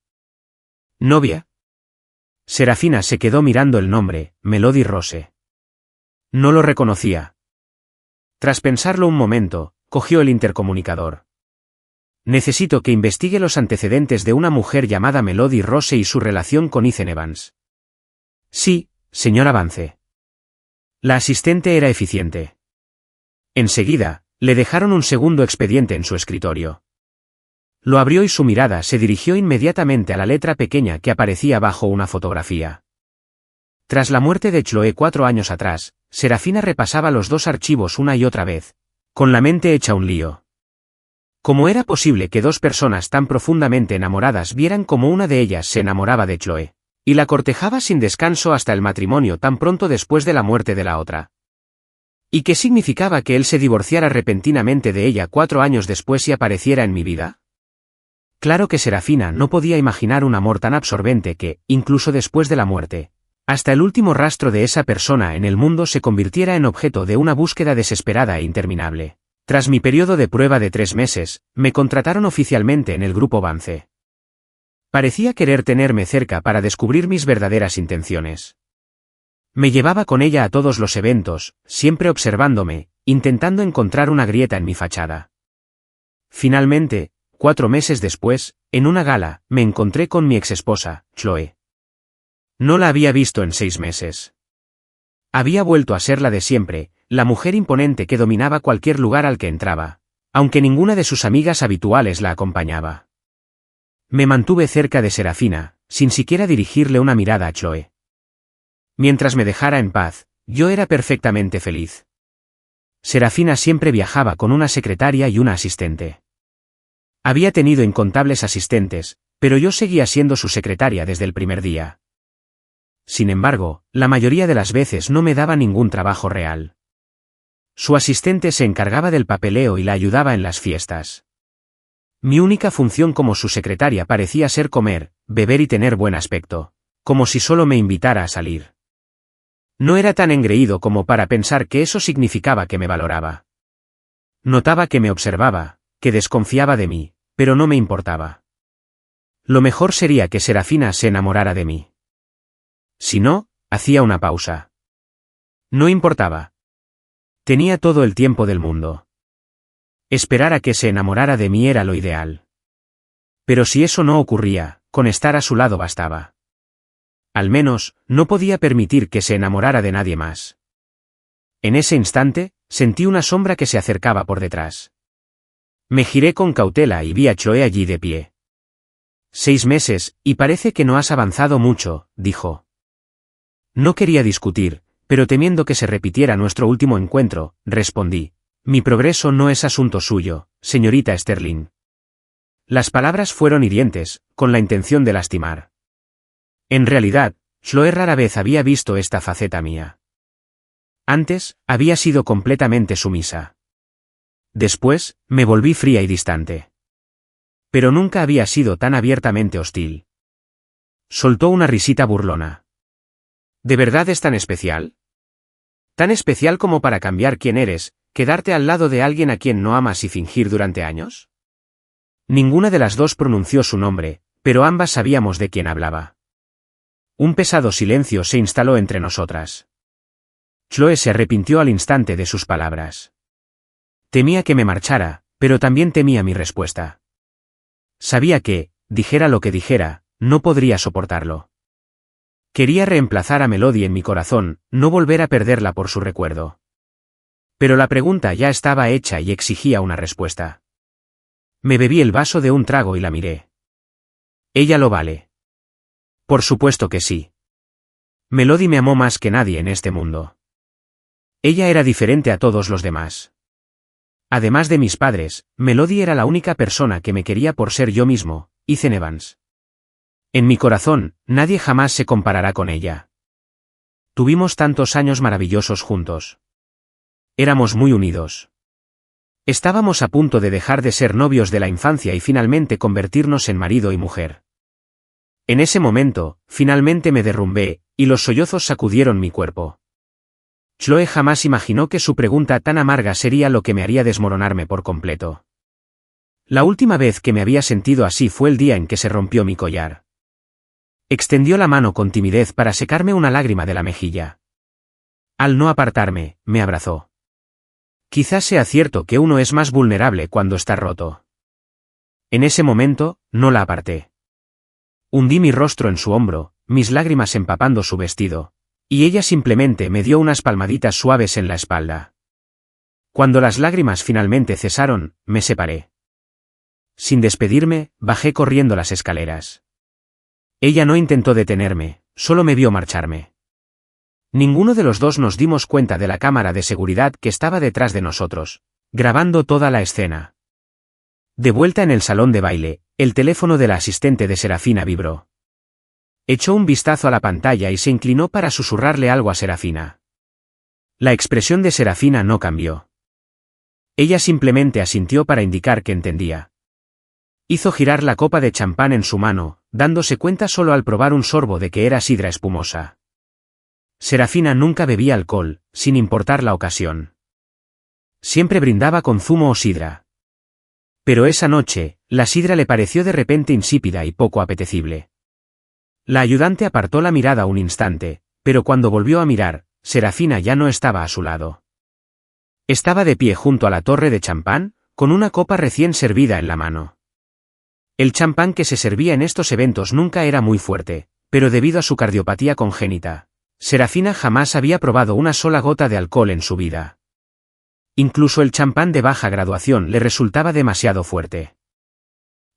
¿Novia? Serafina se quedó mirando el nombre, Melody Rose. No lo reconocía. Tras pensarlo un momento, cogió el intercomunicador. Necesito que investigue los antecedentes de una mujer llamada Melody Rose y su relación con Ethan Evans. Sí, señora Vance. La asistente era eficiente. Enseguida, le dejaron un segundo expediente en su escritorio. Lo abrió y su mirada se dirigió inmediatamente a la letra pequeña que aparecía bajo una fotografía. Tras la muerte de Chloe 4 años atrás, Serafina repasaba los dos archivos una y otra vez, con la mente hecha un lío. ¿Cómo era posible que dos personas tan profundamente enamoradas vieran cómo una de ellas se enamoraba de Chloe, y la cortejaba sin descanso hasta el matrimonio tan pronto después de la muerte de la otra? ¿Y qué significaba que él se divorciara repentinamente de ella 4 años después y apareciera en mi vida? Claro que Serafina no podía imaginar un amor tan absorbente que, incluso después de la muerte, hasta el último rastro de esa persona en el mundo se convirtiera en objeto de una búsqueda desesperada e interminable. Tras mi periodo de prueba de 3 meses, me contrataron oficialmente en el grupo Vance. Parecía querer tenerme cerca para descubrir mis verdaderas intenciones. Me llevaba con ella a todos los eventos, siempre observándome, intentando encontrar una grieta en mi fachada. Finalmente, 4 meses después, en una gala, me encontré con mi exesposa, Chloe. No la había visto en 6 meses. Había vuelto a ser la de siempre, la mujer imponente que dominaba cualquier lugar al que entraba, aunque ninguna de sus amigas habituales la acompañaba. Me mantuve cerca de Serafina, sin siquiera dirigirle una mirada a Chloe. Mientras me dejara en paz, yo era perfectamente feliz. Serafina siempre viajaba con una secretaria y una asistente. Había tenido incontables asistentes, pero yo seguía siendo su secretaria desde el primer día. Sin embargo, la mayoría de las veces no me daba ningún trabajo real. Su asistente se encargaba del papeleo y la ayudaba en las fiestas. Mi única función como su secretaria parecía ser comer, beber y tener buen aspecto, como si solo me invitara a salir. No era tan engreído como para pensar que eso significaba que me valoraba. Notaba que me observaba, que desconfiaba de mí, pero no me importaba. Lo mejor sería que Serafina se enamorara de mí. Si no, hacía una pausa. No importaba. Tenía todo el tiempo del mundo. Esperar a que se enamorara de mí era lo ideal. Pero si eso no ocurría, con estar a su lado bastaba. Al menos, no podía permitir que se enamorara de nadie más. En ese instante, sentí una sombra que se acercaba por detrás. Me giré con cautela y vi a Chloe allí de pie. 6 meses, y parece que no has avanzado mucho, dijo. No quería discutir, pero temiendo que se repitiera nuestro último encuentro, respondí. Mi progreso no es asunto suyo, señorita Sterling. Las palabras fueron hirientes, con la intención de lastimar. En realidad, Chloe rara vez había visto esta faceta mía. Antes, había sido completamente sumisa. Después, me volví fría y distante. Pero nunca había sido tan abiertamente hostil. Soltó una risita burlona. ¿De verdad es tan especial? ¿Tan especial como para cambiar quién eres, quedarte al lado de alguien a quien no amas y fingir durante años? Ninguna de las dos pronunció su nombre, pero ambas sabíamos de quién hablaba. Un pesado silencio se instaló entre nosotras. Chloe se arrepintió al instante de sus palabras. Temía que me marchara, pero también temía mi respuesta. Sabía que, dijera lo que dijera, no podría soportarlo. Quería reemplazar a Melody en mi corazón, no volver a perderla por su recuerdo. Pero la pregunta ya estaba hecha y exigía una respuesta. Me bebí el vaso de un trago y la miré. Ella lo vale. Por supuesto que sí. Melody me amó más que nadie en este mundo. Ella era diferente a todos los demás. Además de mis padres, Melody era la única persona que me quería por ser yo mismo, Ethan Evans. En mi corazón, nadie jamás se comparará con ella. Tuvimos tantos años maravillosos juntos. Éramos muy unidos. Estábamos a punto de dejar de ser novios de la infancia y finalmente convertirnos en marido y mujer. En ese momento, finalmente me derrumbé, y los sollozos sacudieron mi cuerpo. Chloe jamás imaginó que su pregunta tan amarga sería lo que me haría desmoronarme por completo. La última vez que me había sentido así fue el día en que se rompió mi collar. Extendió la mano con timidez para secarme una lágrima de la mejilla. Al no apartarme, me abrazó. Quizás sea cierto que uno es más vulnerable cuando está roto. En ese momento, no la aparté. Hundí mi rostro en su hombro, mis lágrimas empapando su vestido, y ella simplemente me dio unas palmaditas suaves en la espalda. Cuando las lágrimas finalmente cesaron, me separé. Sin despedirme, bajé corriendo las escaleras. Ella no intentó detenerme, solo me vio marcharme. Ninguno de los dos nos dimos cuenta de la cámara de seguridad que estaba detrás de nosotros, grabando toda la escena. De vuelta en el salón de baile, el teléfono de la asistente de Serafina vibró. Echó un vistazo a la pantalla y se inclinó para susurrarle algo a Serafina. La expresión de Serafina no cambió. Ella simplemente asintió para indicar que entendía. Hizo girar la copa de champán en su mano, dándose cuenta solo al probar un sorbo de que era sidra espumosa. Serafina nunca bebía alcohol, sin importar la ocasión. Siempre brindaba con zumo o sidra. Pero esa noche, la sidra le pareció de repente insípida y poco apetecible. La ayudante apartó la mirada un instante, pero cuando volvió a mirar, Serafina ya no estaba a su lado. Estaba de pie junto a la torre de champán, con una copa recién servida en la mano. El champán que se servía en estos eventos nunca era muy fuerte, pero debido a su cardiopatía congénita, Serafina jamás había probado una sola gota de alcohol en su vida. Incluso el champán de baja graduación le resultaba demasiado fuerte.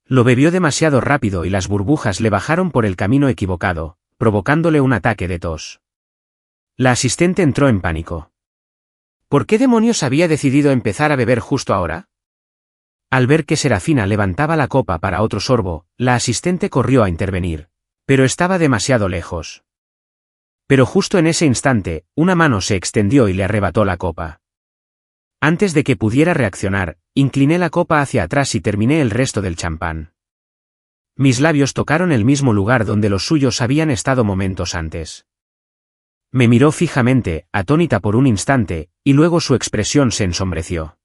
Lo bebió demasiado rápido y las burbujas le bajaron por el camino equivocado, provocándole un ataque de tos. La asistente entró en pánico. ¿Por qué demonios había decidido empezar a beber justo ahora? Al ver que Serafina levantaba la copa para otro sorbo, la asistente corrió a intervenir, pero estaba demasiado lejos. Pero justo en ese instante, una mano se extendió y le arrebató la copa. Antes de que pudiera reaccionar, incliné la copa hacia atrás y terminé el resto del champán. Mis labios tocaron el mismo lugar donde los suyos habían estado momentos antes. Me miró fijamente, atónita por un instante, y luego su expresión se ensombreció.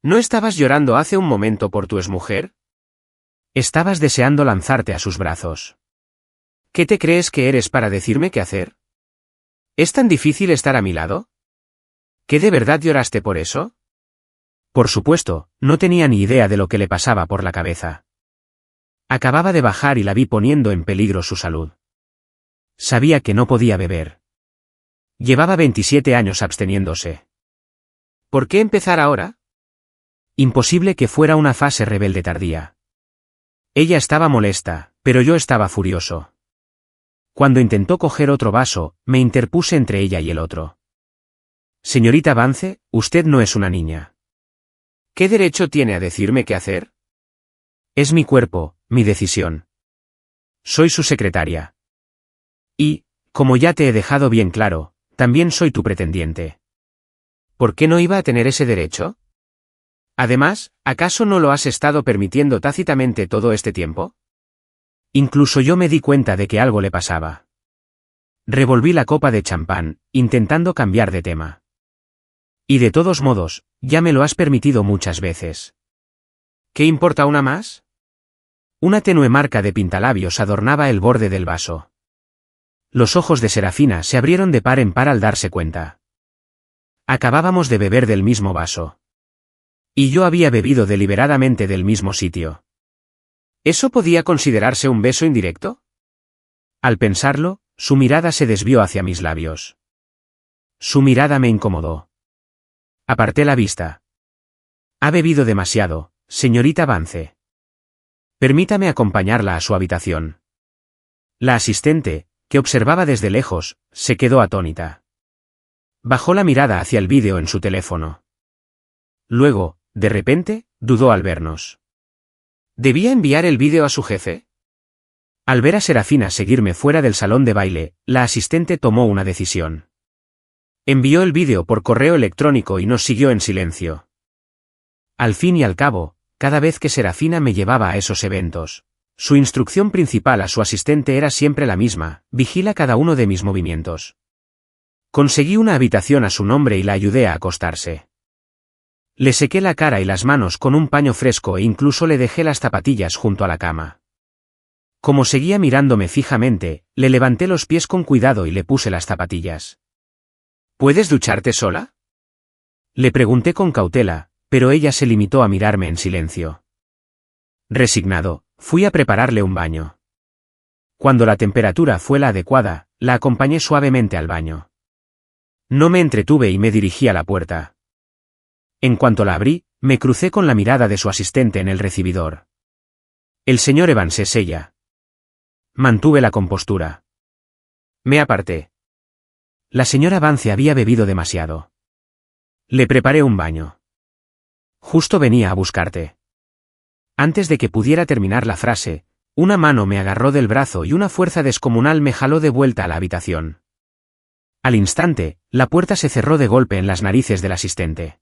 ¿No estabas llorando hace un momento por tu exmujer? Estabas deseando lanzarte a sus brazos. ¿Qué te crees que eres para decirme qué hacer? ¿Es tan difícil estar a mi lado? ¿Qué de verdad lloraste por eso? Por supuesto, no tenía ni idea de lo que le pasaba por la cabeza. Acababa de bajar y la vi poniendo en peligro su salud. Sabía que no podía beber. Llevaba 27 años absteniéndose. ¿Por qué empezar ahora? Imposible que fuera una fase rebelde tardía. Ella estaba molesta, pero yo estaba furioso. Cuando intentó coger otro vaso, me interpuse entre ella y el otro. Señorita Vance, usted no es una niña. ¿Qué derecho tiene a decirme qué hacer? Es mi cuerpo, mi decisión. Soy su secretaria. Y, como ya te he dejado bien claro, también soy tu pretendiente. ¿Por qué no iba a tener ese derecho? Además, ¿acaso no lo has estado permitiendo tácitamente todo este tiempo? Incluso yo me di cuenta de que algo le pasaba. Revolví la copa de champán, intentando cambiar de tema. Y de todos modos, ya me lo has permitido muchas veces. ¿Qué importa una más? Una tenue marca de pintalabios adornaba el borde del vaso. Los ojos de Serafina se abrieron de par en par al darse cuenta. Acabábamos de beber del mismo vaso. Y yo había bebido deliberadamente del mismo sitio. ¿Eso podía considerarse un beso indirecto? Al pensarlo, su mirada se desvió hacia mis labios. Su mirada me incomodó. Aparté la vista. Ha bebido demasiado, señorita Vance. Permítame acompañarla a su habitación. La asistente, que observaba desde lejos, se quedó atónita. Bajó la mirada hacia el vídeo en su teléfono. Luego, de repente, dudó al vernos. ¿Debía enviar el vídeo a su jefe? Al ver a Serafina seguirme fuera del salón de baile, la asistente tomó una decisión. Envió el vídeo por correo electrónico y nos siguió en silencio. Al fin y al cabo, cada vez que Serafina me llevaba a esos eventos, su instrucción principal a su asistente era siempre la misma: vigila cada uno de mis movimientos. Conseguí una habitación a su nombre y la ayudé a acostarse. Le sequé la cara y las manos con un paño fresco e incluso le dejé las zapatillas junto a la cama. Como seguía mirándome fijamente, le levanté los pies con cuidado y le puse las zapatillas. ¿Puedes ducharte sola?, le pregunté con cautela, pero ella se limitó a mirarme en silencio. Resignado, fui a prepararle un baño. Cuando la temperatura fue la adecuada, la acompañé suavemente al baño. No me entretuve y me dirigí a la puerta. En cuanto la abrí, me crucé con la mirada de su asistente en el recibidor. El señor Evans es ella. Mantuve la compostura. Me aparté. La señora Vance había bebido demasiado. Le preparé un baño. Justo venía a buscarte. Antes de que pudiera terminar la frase, una mano me agarró del brazo y una fuerza descomunal me jaló de vuelta a la habitación. Al instante, la puerta se cerró de golpe en las narices del asistente.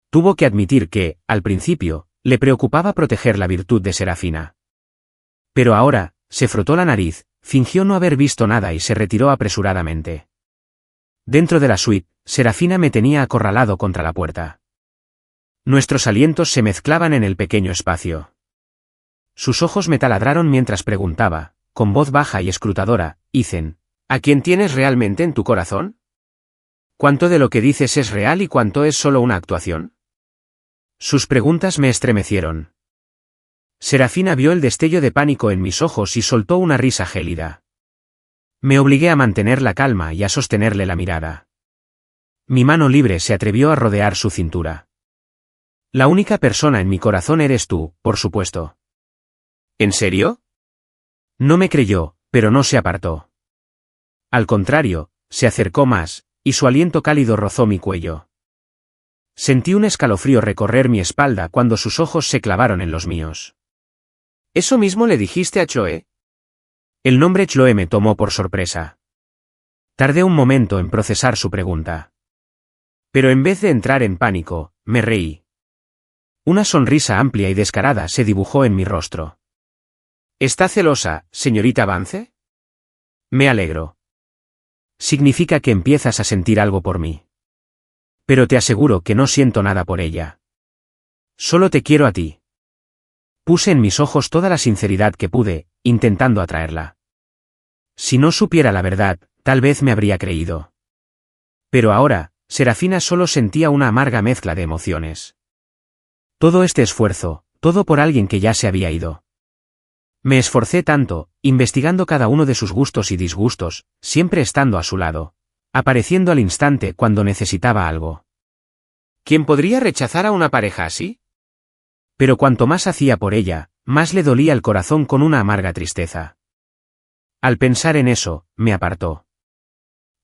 Tuvo que admitir que, al principio, le preocupaba proteger la virtud de Serafina. Pero ahora, se frotó la nariz, fingió no haber visto nada y se retiró apresuradamente. Dentro de la suite, Serafina me tenía acorralado contra la puerta. Nuestros alientos se mezclaban en el pequeño espacio. Sus ojos me taladraron mientras preguntaba, con voz baja y escrutadora: Ethan, ¿a quién tienes realmente en tu corazón? ¿Cuánto de lo que dices es real y cuánto es solo una actuación? Sus preguntas me estremecieron. Serafina vio el destello de pánico en mis ojos y soltó una risa gélida. Me obligué a mantener la calma y a sostenerle la mirada. Mi mano libre se atrevió a rodear su cintura. La única persona en mi corazón eres tú, por supuesto. ¿En serio? No me creyó, pero no se apartó. Al contrario, se acercó más, y su aliento cálido rozó mi cuello. Sentí un escalofrío recorrer mi espalda cuando sus ojos se clavaron en los míos. ¿Eso mismo le dijiste a Chloe? El nombre Chloe me tomó por sorpresa. Tardé un momento en procesar su pregunta. Pero en vez de entrar en pánico, me reí. Una sonrisa amplia y descarada se dibujó en mi rostro. ¿Está celosa, señorita Vance? Me alegro. Significa que empiezas a sentir algo por mí. Pero te aseguro que no siento nada por ella. Solo te quiero a ti. Puse en mis ojos toda la sinceridad que pude, intentando atraerla. Si no supiera la verdad, tal vez me habría creído. Pero ahora, Serafina solo sentía una amarga mezcla de emociones. Todo este esfuerzo, todo por alguien que ya se había ido. Me esforcé tanto, investigando cada uno de sus gustos y disgustos, siempre estando a su lado, apareciendo al instante cuando necesitaba algo. ¿Quién podría rechazar a una pareja así? Pero cuanto más hacía por ella, más le dolía el corazón con una amarga tristeza. Al pensar en eso, me apartó.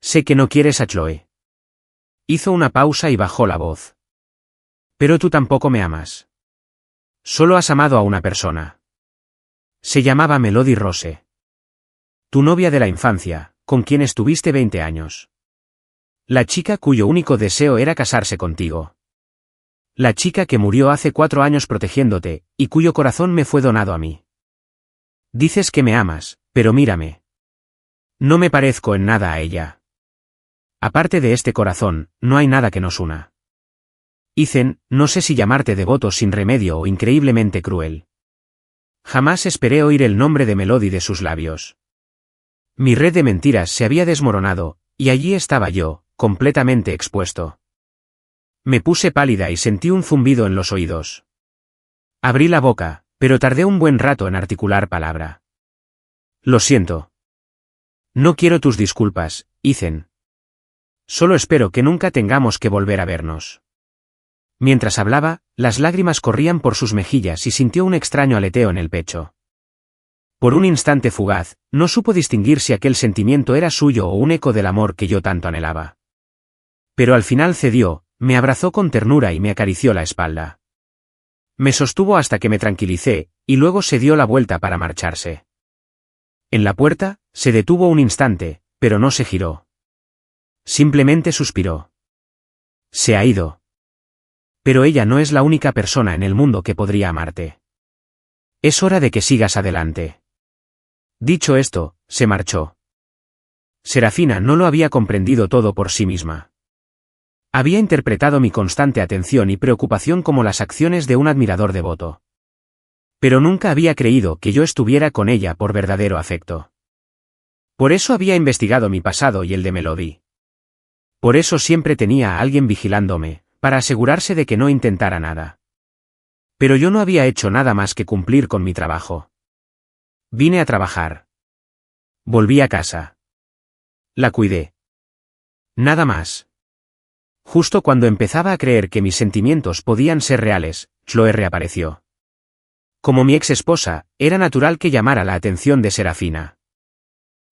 Sé que no quieres a Chloe. Hizo una pausa y bajó la voz. Pero tú tampoco me amas. Solo has amado a una persona. Se llamaba Melody Rose. Tu novia de la infancia, con quien estuviste 20 años. La chica cuyo único deseo era casarse contigo. La chica que murió hace 4 años protegiéndote, y cuyo corazón me fue donado a mí. Dices que me amas, pero mírame. No me parezco en nada a ella. Aparte de este corazón, no hay nada que nos una. Ethan, no sé si llamarte devoto sin remedio o increíblemente cruel. Jamás esperé oír el nombre de Melody de sus labios. Mi red de mentiras se había desmoronado, y allí estaba yo, completamente expuesto. Me puse pálida y sentí un zumbido en los oídos. Abrí la boca, pero tardé un buen rato en articular palabra. Lo siento. No quiero tus disculpas, Ethan. Solo espero que nunca tengamos que volver a vernos. Mientras hablaba, las lágrimas corrían por sus mejillas y sintió un extraño aleteo en el pecho. Por un instante fugaz, no supo distinguir si aquel sentimiento era suyo o un eco del amor que yo tanto anhelaba. Pero al final cedió, me abrazó con ternura y me acarició la espalda. Me sostuvo hasta que me tranquilicé, y luego se dio la vuelta para marcharse. En la puerta, se detuvo un instante, pero no se giró. Simplemente suspiró. Se ha ido. Pero ella no es la única persona en el mundo que podría amarte. Es hora de que sigas adelante. Dicho esto, se marchó. Serafina no lo había comprendido todo por sí misma. Había interpretado mi constante atención y preocupación como las acciones de un admirador devoto. Pero nunca había creído que yo estuviera con ella por verdadero afecto. Por eso había investigado mi pasado y el de Melody. Por eso siempre tenía a alguien vigilándome, para asegurarse de que no intentara nada. Pero yo no había hecho nada más que cumplir con mi trabajo. Vine a trabajar. Volví a casa. La cuidé. Nada más. Justo cuando empezaba a creer que mis sentimientos podían ser reales, Chloe reapareció. Como mi ex esposa, era natural que llamara la atención de Serafina.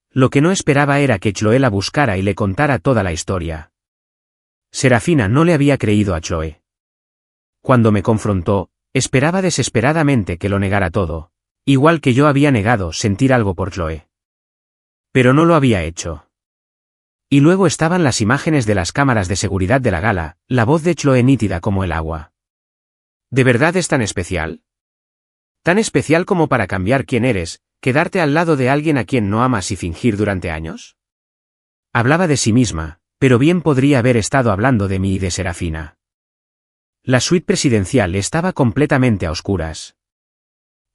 Lo que no esperaba era que Chloe la buscara y le contara toda la historia. Serafina no le había creído a Chloe. Cuando me confrontó, esperaba desesperadamente que lo negara todo, igual que yo había negado sentir algo por Chloe. Pero no lo había hecho. Y luego estaban las imágenes de las cámaras de seguridad de la gala, la voz de Chloe nítida como el agua. ¿De verdad es tan especial? ¿Tan especial como para cambiar quién eres, quedarte al lado de alguien a quien no amas y fingir durante años? Hablaba de sí misma, pero bien podría haber estado hablando de mí y de Serafina. La suite presidencial estaba completamente a oscuras.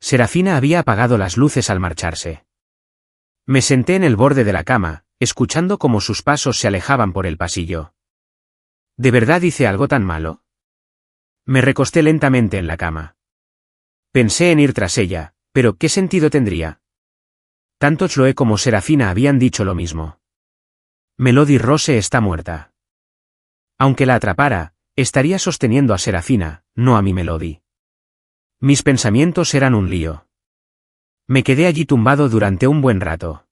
Serafina había apagado las luces al marcharse. Me senté en el borde de la cama, escuchando cómo sus pasos se alejaban por el pasillo. ¿De verdad hice algo tan malo? Me recosté lentamente en la cama. Pensé en ir tras ella, pero ¿qué sentido tendría? Tanto Chloe como Serafina habían dicho lo mismo. Melody Rose está muerta. Aunque la atrapara, estaría sosteniendo a Serafina, no a mi Melody. Mis pensamientos eran un lío. Me quedé allí tumbado durante un buen rato.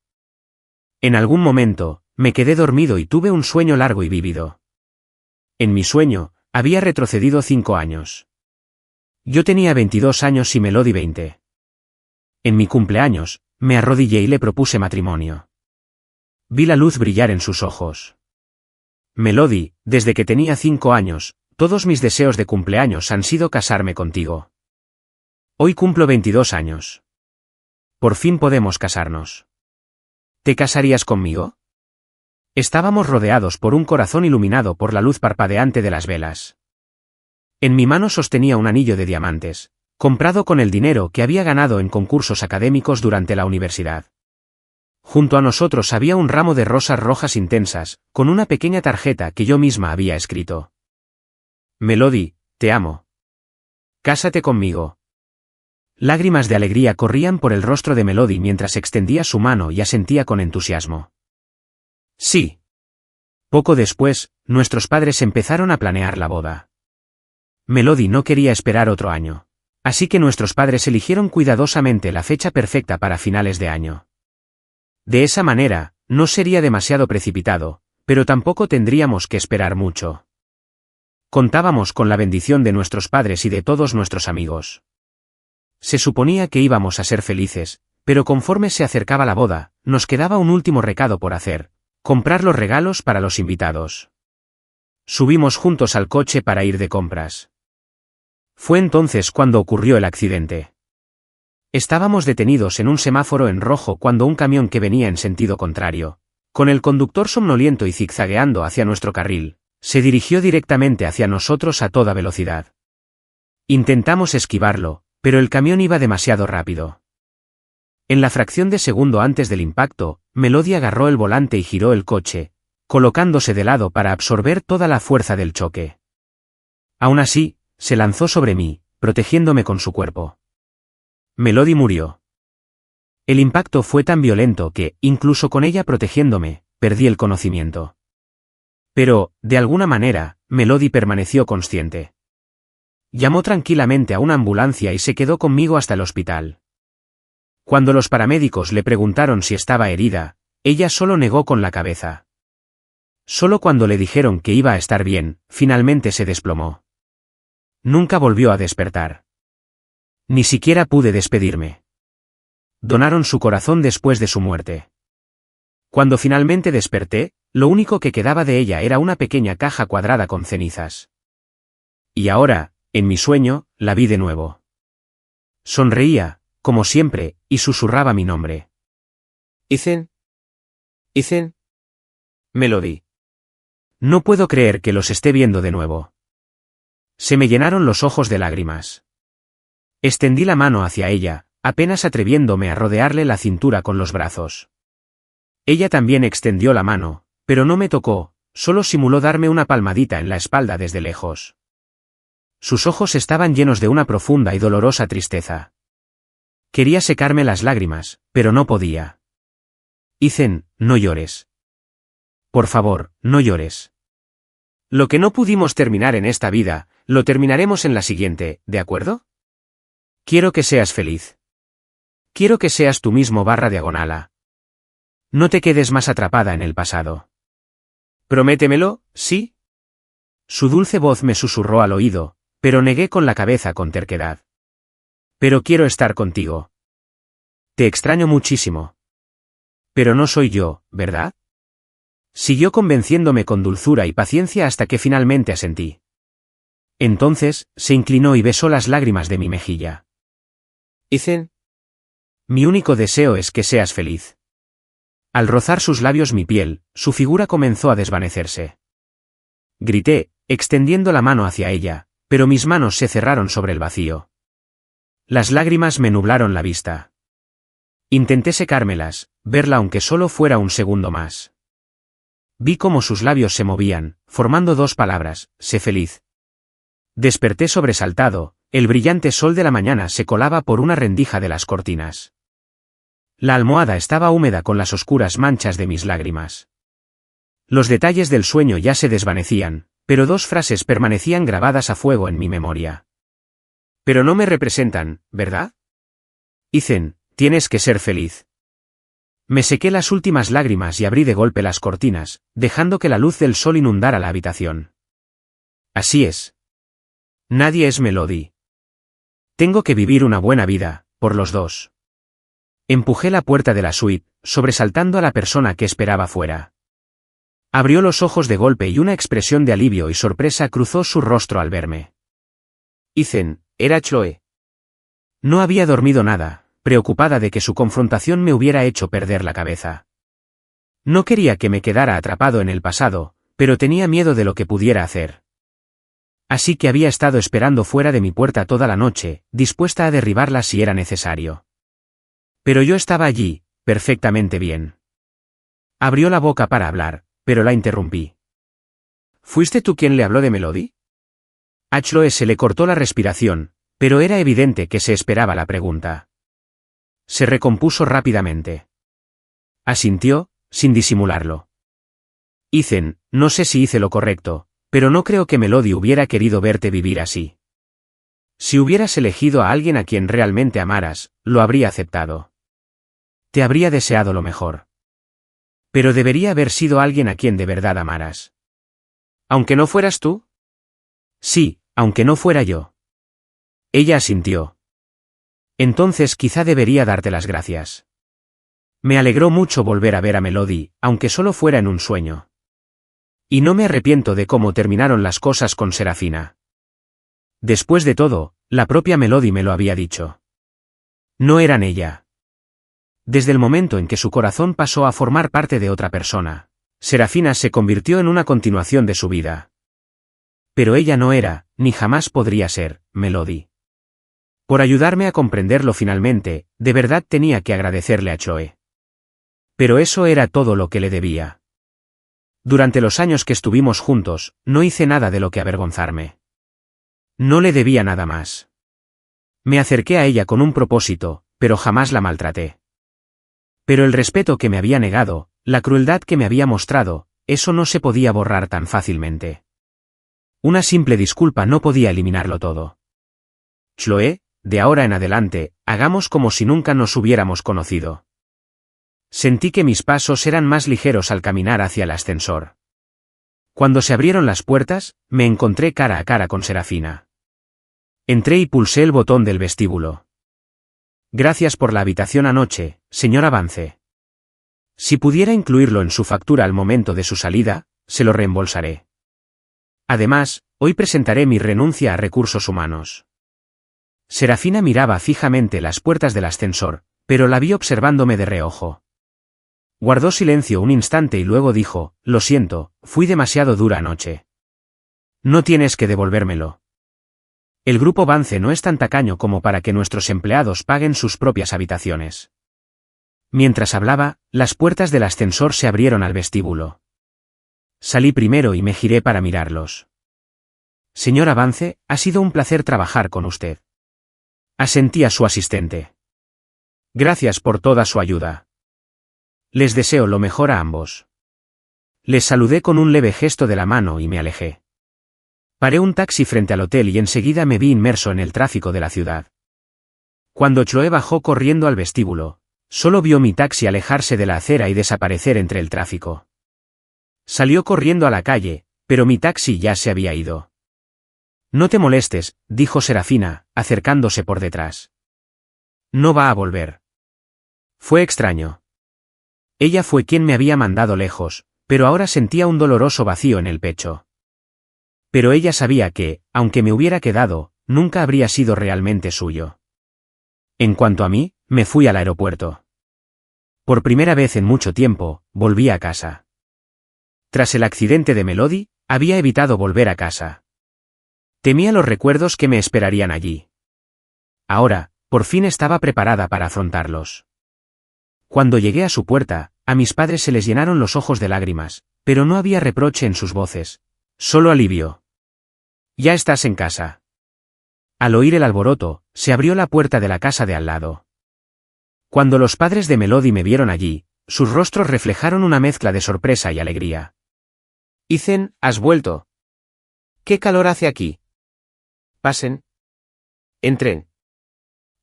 En algún momento, me quedé dormido y tuve un sueño largo y vívido. En mi sueño, había retrocedido 5 años. Yo tenía 22 años y Melody 20. En mi cumpleaños, me arrodillé y le propuse matrimonio. Vi la luz brillar en sus ojos. Melody, desde que tenía 5 años, todos mis deseos de cumpleaños han sido casarme contigo. Hoy cumplo 22 años. Por fin podemos casarnos. ¿Te casarías conmigo? Estábamos rodeados por un corazón iluminado por la luz parpadeante de las velas. En mi mano sostenía un anillo de diamantes, comprado con el dinero que había ganado en concursos académicos durante la universidad. Junto a nosotros había un ramo de rosas rojas intensas, con una pequeña tarjeta que yo misma había escrito. Melody, te amo. Cásate conmigo. Lágrimas de alegría corrían por el rostro de Melody mientras extendía su mano y asentía con entusiasmo. Sí. Poco después, nuestros padres empezaron a planear la boda. Melody no quería esperar otro año. Así que nuestros padres eligieron cuidadosamente la fecha perfecta para finales de año. De esa manera, no sería demasiado precipitado, pero tampoco tendríamos que esperar mucho. Contábamos con la bendición de nuestros padres y de todos nuestros amigos. Se suponía que íbamos a ser felices, pero conforme se acercaba la boda, nos quedaba un último recado por hacer: comprar los regalos para los invitados. Subimos juntos al coche para ir de compras. Fue entonces cuando ocurrió el accidente. Estábamos detenidos en un semáforo en rojo cuando un camión que venía en sentido contrario, con el conductor somnoliento y zigzagueando hacia nuestro carril, se dirigió directamente hacia nosotros a toda velocidad. Intentamos esquivarlo, pero el camión iba demasiado rápido. En la fracción de segundo antes del impacto, Melody agarró el volante y giró el coche, colocándose de lado para absorber toda la fuerza del choque. Aún así, se lanzó sobre mí, protegiéndome con su cuerpo. Melody murió. El impacto fue tan violento que, incluso con ella protegiéndome, perdí el conocimiento. Pero, de alguna manera, Melody permaneció consciente. Llamó tranquilamente a una ambulancia y se quedó conmigo hasta el hospital. Cuando los paramédicos le preguntaron si estaba herida, ella solo negó con la cabeza. Solo cuando le dijeron que iba a estar bien, finalmente se desplomó. Nunca volvió a despertar. Ni siquiera pude despedirme. donaron su corazón después de su muerte. Cuando finalmente desperté, lo único que quedaba de ella era una pequeña caja cuadrada con cenizas. Y ahora, en mi sueño, la vi de nuevo. Sonreía, como siempre, y susurraba mi nombre.
Ethan. Ethan. Melody.
No puedo creer que los esté viendo de nuevo. Se me llenaron los ojos de lágrimas. Extendí la mano hacia ella, apenas atreviéndome a rodearle la cintura con los brazos. Ella también extendió la mano, pero no me tocó, solo simuló darme una palmadita en la espalda desde lejos. Sus ojos estaban llenos de una profunda y dolorosa tristeza. Quería secarme las lágrimas, pero no podía. Ethan, no llores. Por favor, no llores. Lo que no pudimos terminar en esta vida, lo terminaremos en la siguiente, ¿de acuerdo? Quiero que seas feliz. Quiero que seas tú mismo /diagonala. No te quedes más atrapada en el pasado.
Prométemelo, ¿sí?
Su dulce voz me susurró al oído, pero negué con la cabeza con terquedad. Pero quiero estar contigo. Te extraño muchísimo. Pero no soy yo, ¿verdad? Siguió convenciéndome con dulzura y paciencia hasta que finalmente asentí. Entonces, se inclinó y besó las lágrimas de mi mejilla.
Ethan.
Mi único deseo es que seas feliz. Al rozar sus labios mi piel, su figura comenzó a desvanecerse. Grité, extendiendo la mano hacia ella, pero mis manos se cerraron sobre el vacío. Las lágrimas me nublaron la vista. Intenté secármelas, verla aunque solo fuera un segundo más. Vi cómo sus labios se movían, formando dos palabras, sé feliz. Desperté sobresaltado, el brillante sol de la mañana se colaba por una rendija de las cortinas. La almohada estaba húmeda con las oscuras manchas de mis lágrimas. Los detalles del sueño ya se desvanecían, pero dos frases permanecían grabadas a fuego en mi memoria. Pero no me representan, ¿verdad? Ethan, tienes que ser feliz. Me sequé las últimas lágrimas y abrí de golpe las cortinas, dejando que la luz del sol inundara la habitación. Así es. Nadie es Melody. Tengo que vivir una buena vida, por los dos. Empujé la puerta de la suite, sobresaltando a la persona que esperaba fuera. Abrió los ojos de golpe y una expresión de alivio y sorpresa cruzó su rostro al verme.
Ethan, era Chloe.
No había dormido nada, preocupada de que su confrontación me hubiera hecho perder la cabeza. No quería que me quedara atrapado en el pasado, pero tenía miedo de lo que pudiera hacer. Así que había estado esperando fuera de mi puerta toda la noche, dispuesta a derribarla si era necesario. Pero yo estaba allí, perfectamente bien. Abrió la boca para hablar, pero la interrumpí.
¿Fuiste tú quien le habló de Melody?
A Chloe se le cortó la respiración, pero era evidente que se esperaba la pregunta. Se recompuso rápidamente. Asintió, sin disimularlo. Ethan, no sé si hice lo correcto, pero no creo que Melody hubiera querido verte vivir así. Si hubieras elegido a alguien a quien realmente amaras, lo habría aceptado. Te habría deseado lo mejor. Pero debería haber sido alguien a quien de verdad amaras.
¿Aunque no fueras tú?
Sí, aunque no fuera yo. Ella asintió. Entonces quizá debería darte las gracias. Me alegró mucho volver a ver a Melody, aunque solo fuera en un sueño. Y no me arrepiento de cómo terminaron las cosas con Serafina. Después de todo, la propia Melody me lo había dicho. No eran ella. Desde el momento en que su corazón pasó a formar parte de otra persona, Serafina se convirtió en una continuación de su vida. Pero ella no era, ni jamás podría ser, Melody. Por ayudarme a comprenderlo finalmente, de verdad tenía que agradecerle a Chloe. Pero eso era todo lo que le debía. Durante los años que estuvimos juntos, no hice nada de lo que avergonzarme. No le debía nada más. Me acerqué a ella con un propósito, pero jamás la maltraté. Pero el respeto que me había negado, la crueldad que me había mostrado, eso no se podía borrar tan fácilmente. Una simple disculpa no podía eliminarlo todo. Chloe, de ahora en adelante, hagamos como si nunca nos hubiéramos conocido. Sentí que mis pasos eran más ligeros al caminar hacia el ascensor. Cuando se abrieron las puertas, me encontré cara a cara con Serafina. Entré y pulsé el botón del vestíbulo. Gracias por la habitación anoche, señor Vance. Si pudiera incluirlo en su factura al momento de su salida, se lo reembolsaré. Además, hoy presentaré mi renuncia a recursos humanos. Serafina miraba fijamente las puertas del ascensor, pero la vi observándome de reojo. Guardó silencio un instante y luego dijo, lo siento, fui demasiado dura anoche. No tienes que devolvérmelo. El grupo Vance no es tan tacaño como para que nuestros empleados paguen sus propias habitaciones. Mientras hablaba, las puertas del ascensor se abrieron al vestíbulo. Salí primero y me giré para mirarlos. Señora Vance, ha sido un placer trabajar con usted. Asentí a su asistente. Gracias por toda su ayuda. Les deseo lo mejor a ambos. Les saludé con un leve gesto de la mano y me alejé. Paré un taxi frente al hotel y enseguida me vi inmerso en el tráfico de la ciudad. Cuando Chloe bajó corriendo al vestíbulo, solo vio mi taxi alejarse de la acera y desaparecer entre el tráfico. Salió corriendo a la calle, pero mi taxi ya se había ido. No te molestes, dijo Serafina, acercándose por detrás. No va a volver. Fue extraño. Ella fue quien me había mandado lejos, pero ahora sentía un doloroso vacío en el pecho. Pero ella sabía que, aunque me hubiera quedado, nunca habría sido realmente suyo. En cuanto a mí, me fui al aeropuerto. Por primera vez en mucho tiempo, volví a casa. Tras el accidente de Melody, había evitado volver a casa. Temía los recuerdos que me esperarían allí. Ahora, por fin estaba preparada para afrontarlos. Cuando llegué a su puerta, a mis padres se les llenaron los ojos de lágrimas, pero no había reproche en sus voces, solo alivio. Ya estás en casa. Al oír el alboroto, se abrió la puerta de la casa de al lado. Cuando los padres de Melody me vieron allí, sus rostros reflejaron una mezcla de sorpresa y alegría. Ethan, ¿has vuelto? ¿Qué calor hace aquí? Pasen. Entren.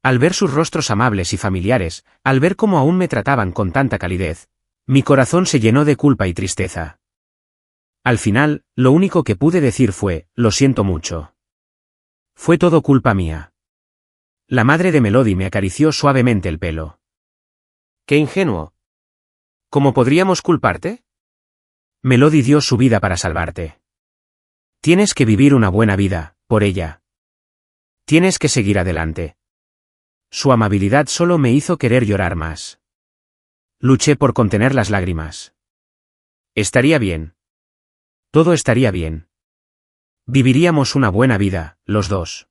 Al ver sus rostros amables y familiares, al ver cómo aún me trataban con tanta calidez, mi corazón se llenó de culpa y tristeza. Al final, lo único que pude decir fue, lo siento mucho. Fue todo culpa mía. La madre de Melody me acarició suavemente el pelo. ¡Qué ingenuo! ¿Cómo podríamos culparte? Melody dio su vida para salvarte. Tienes que vivir una buena vida, por ella. Tienes que seguir adelante. Su amabilidad solo me hizo querer llorar más. Luché por contener las lágrimas. Estaría bien. Todo estaría bien. Viviríamos una buena vida, los dos.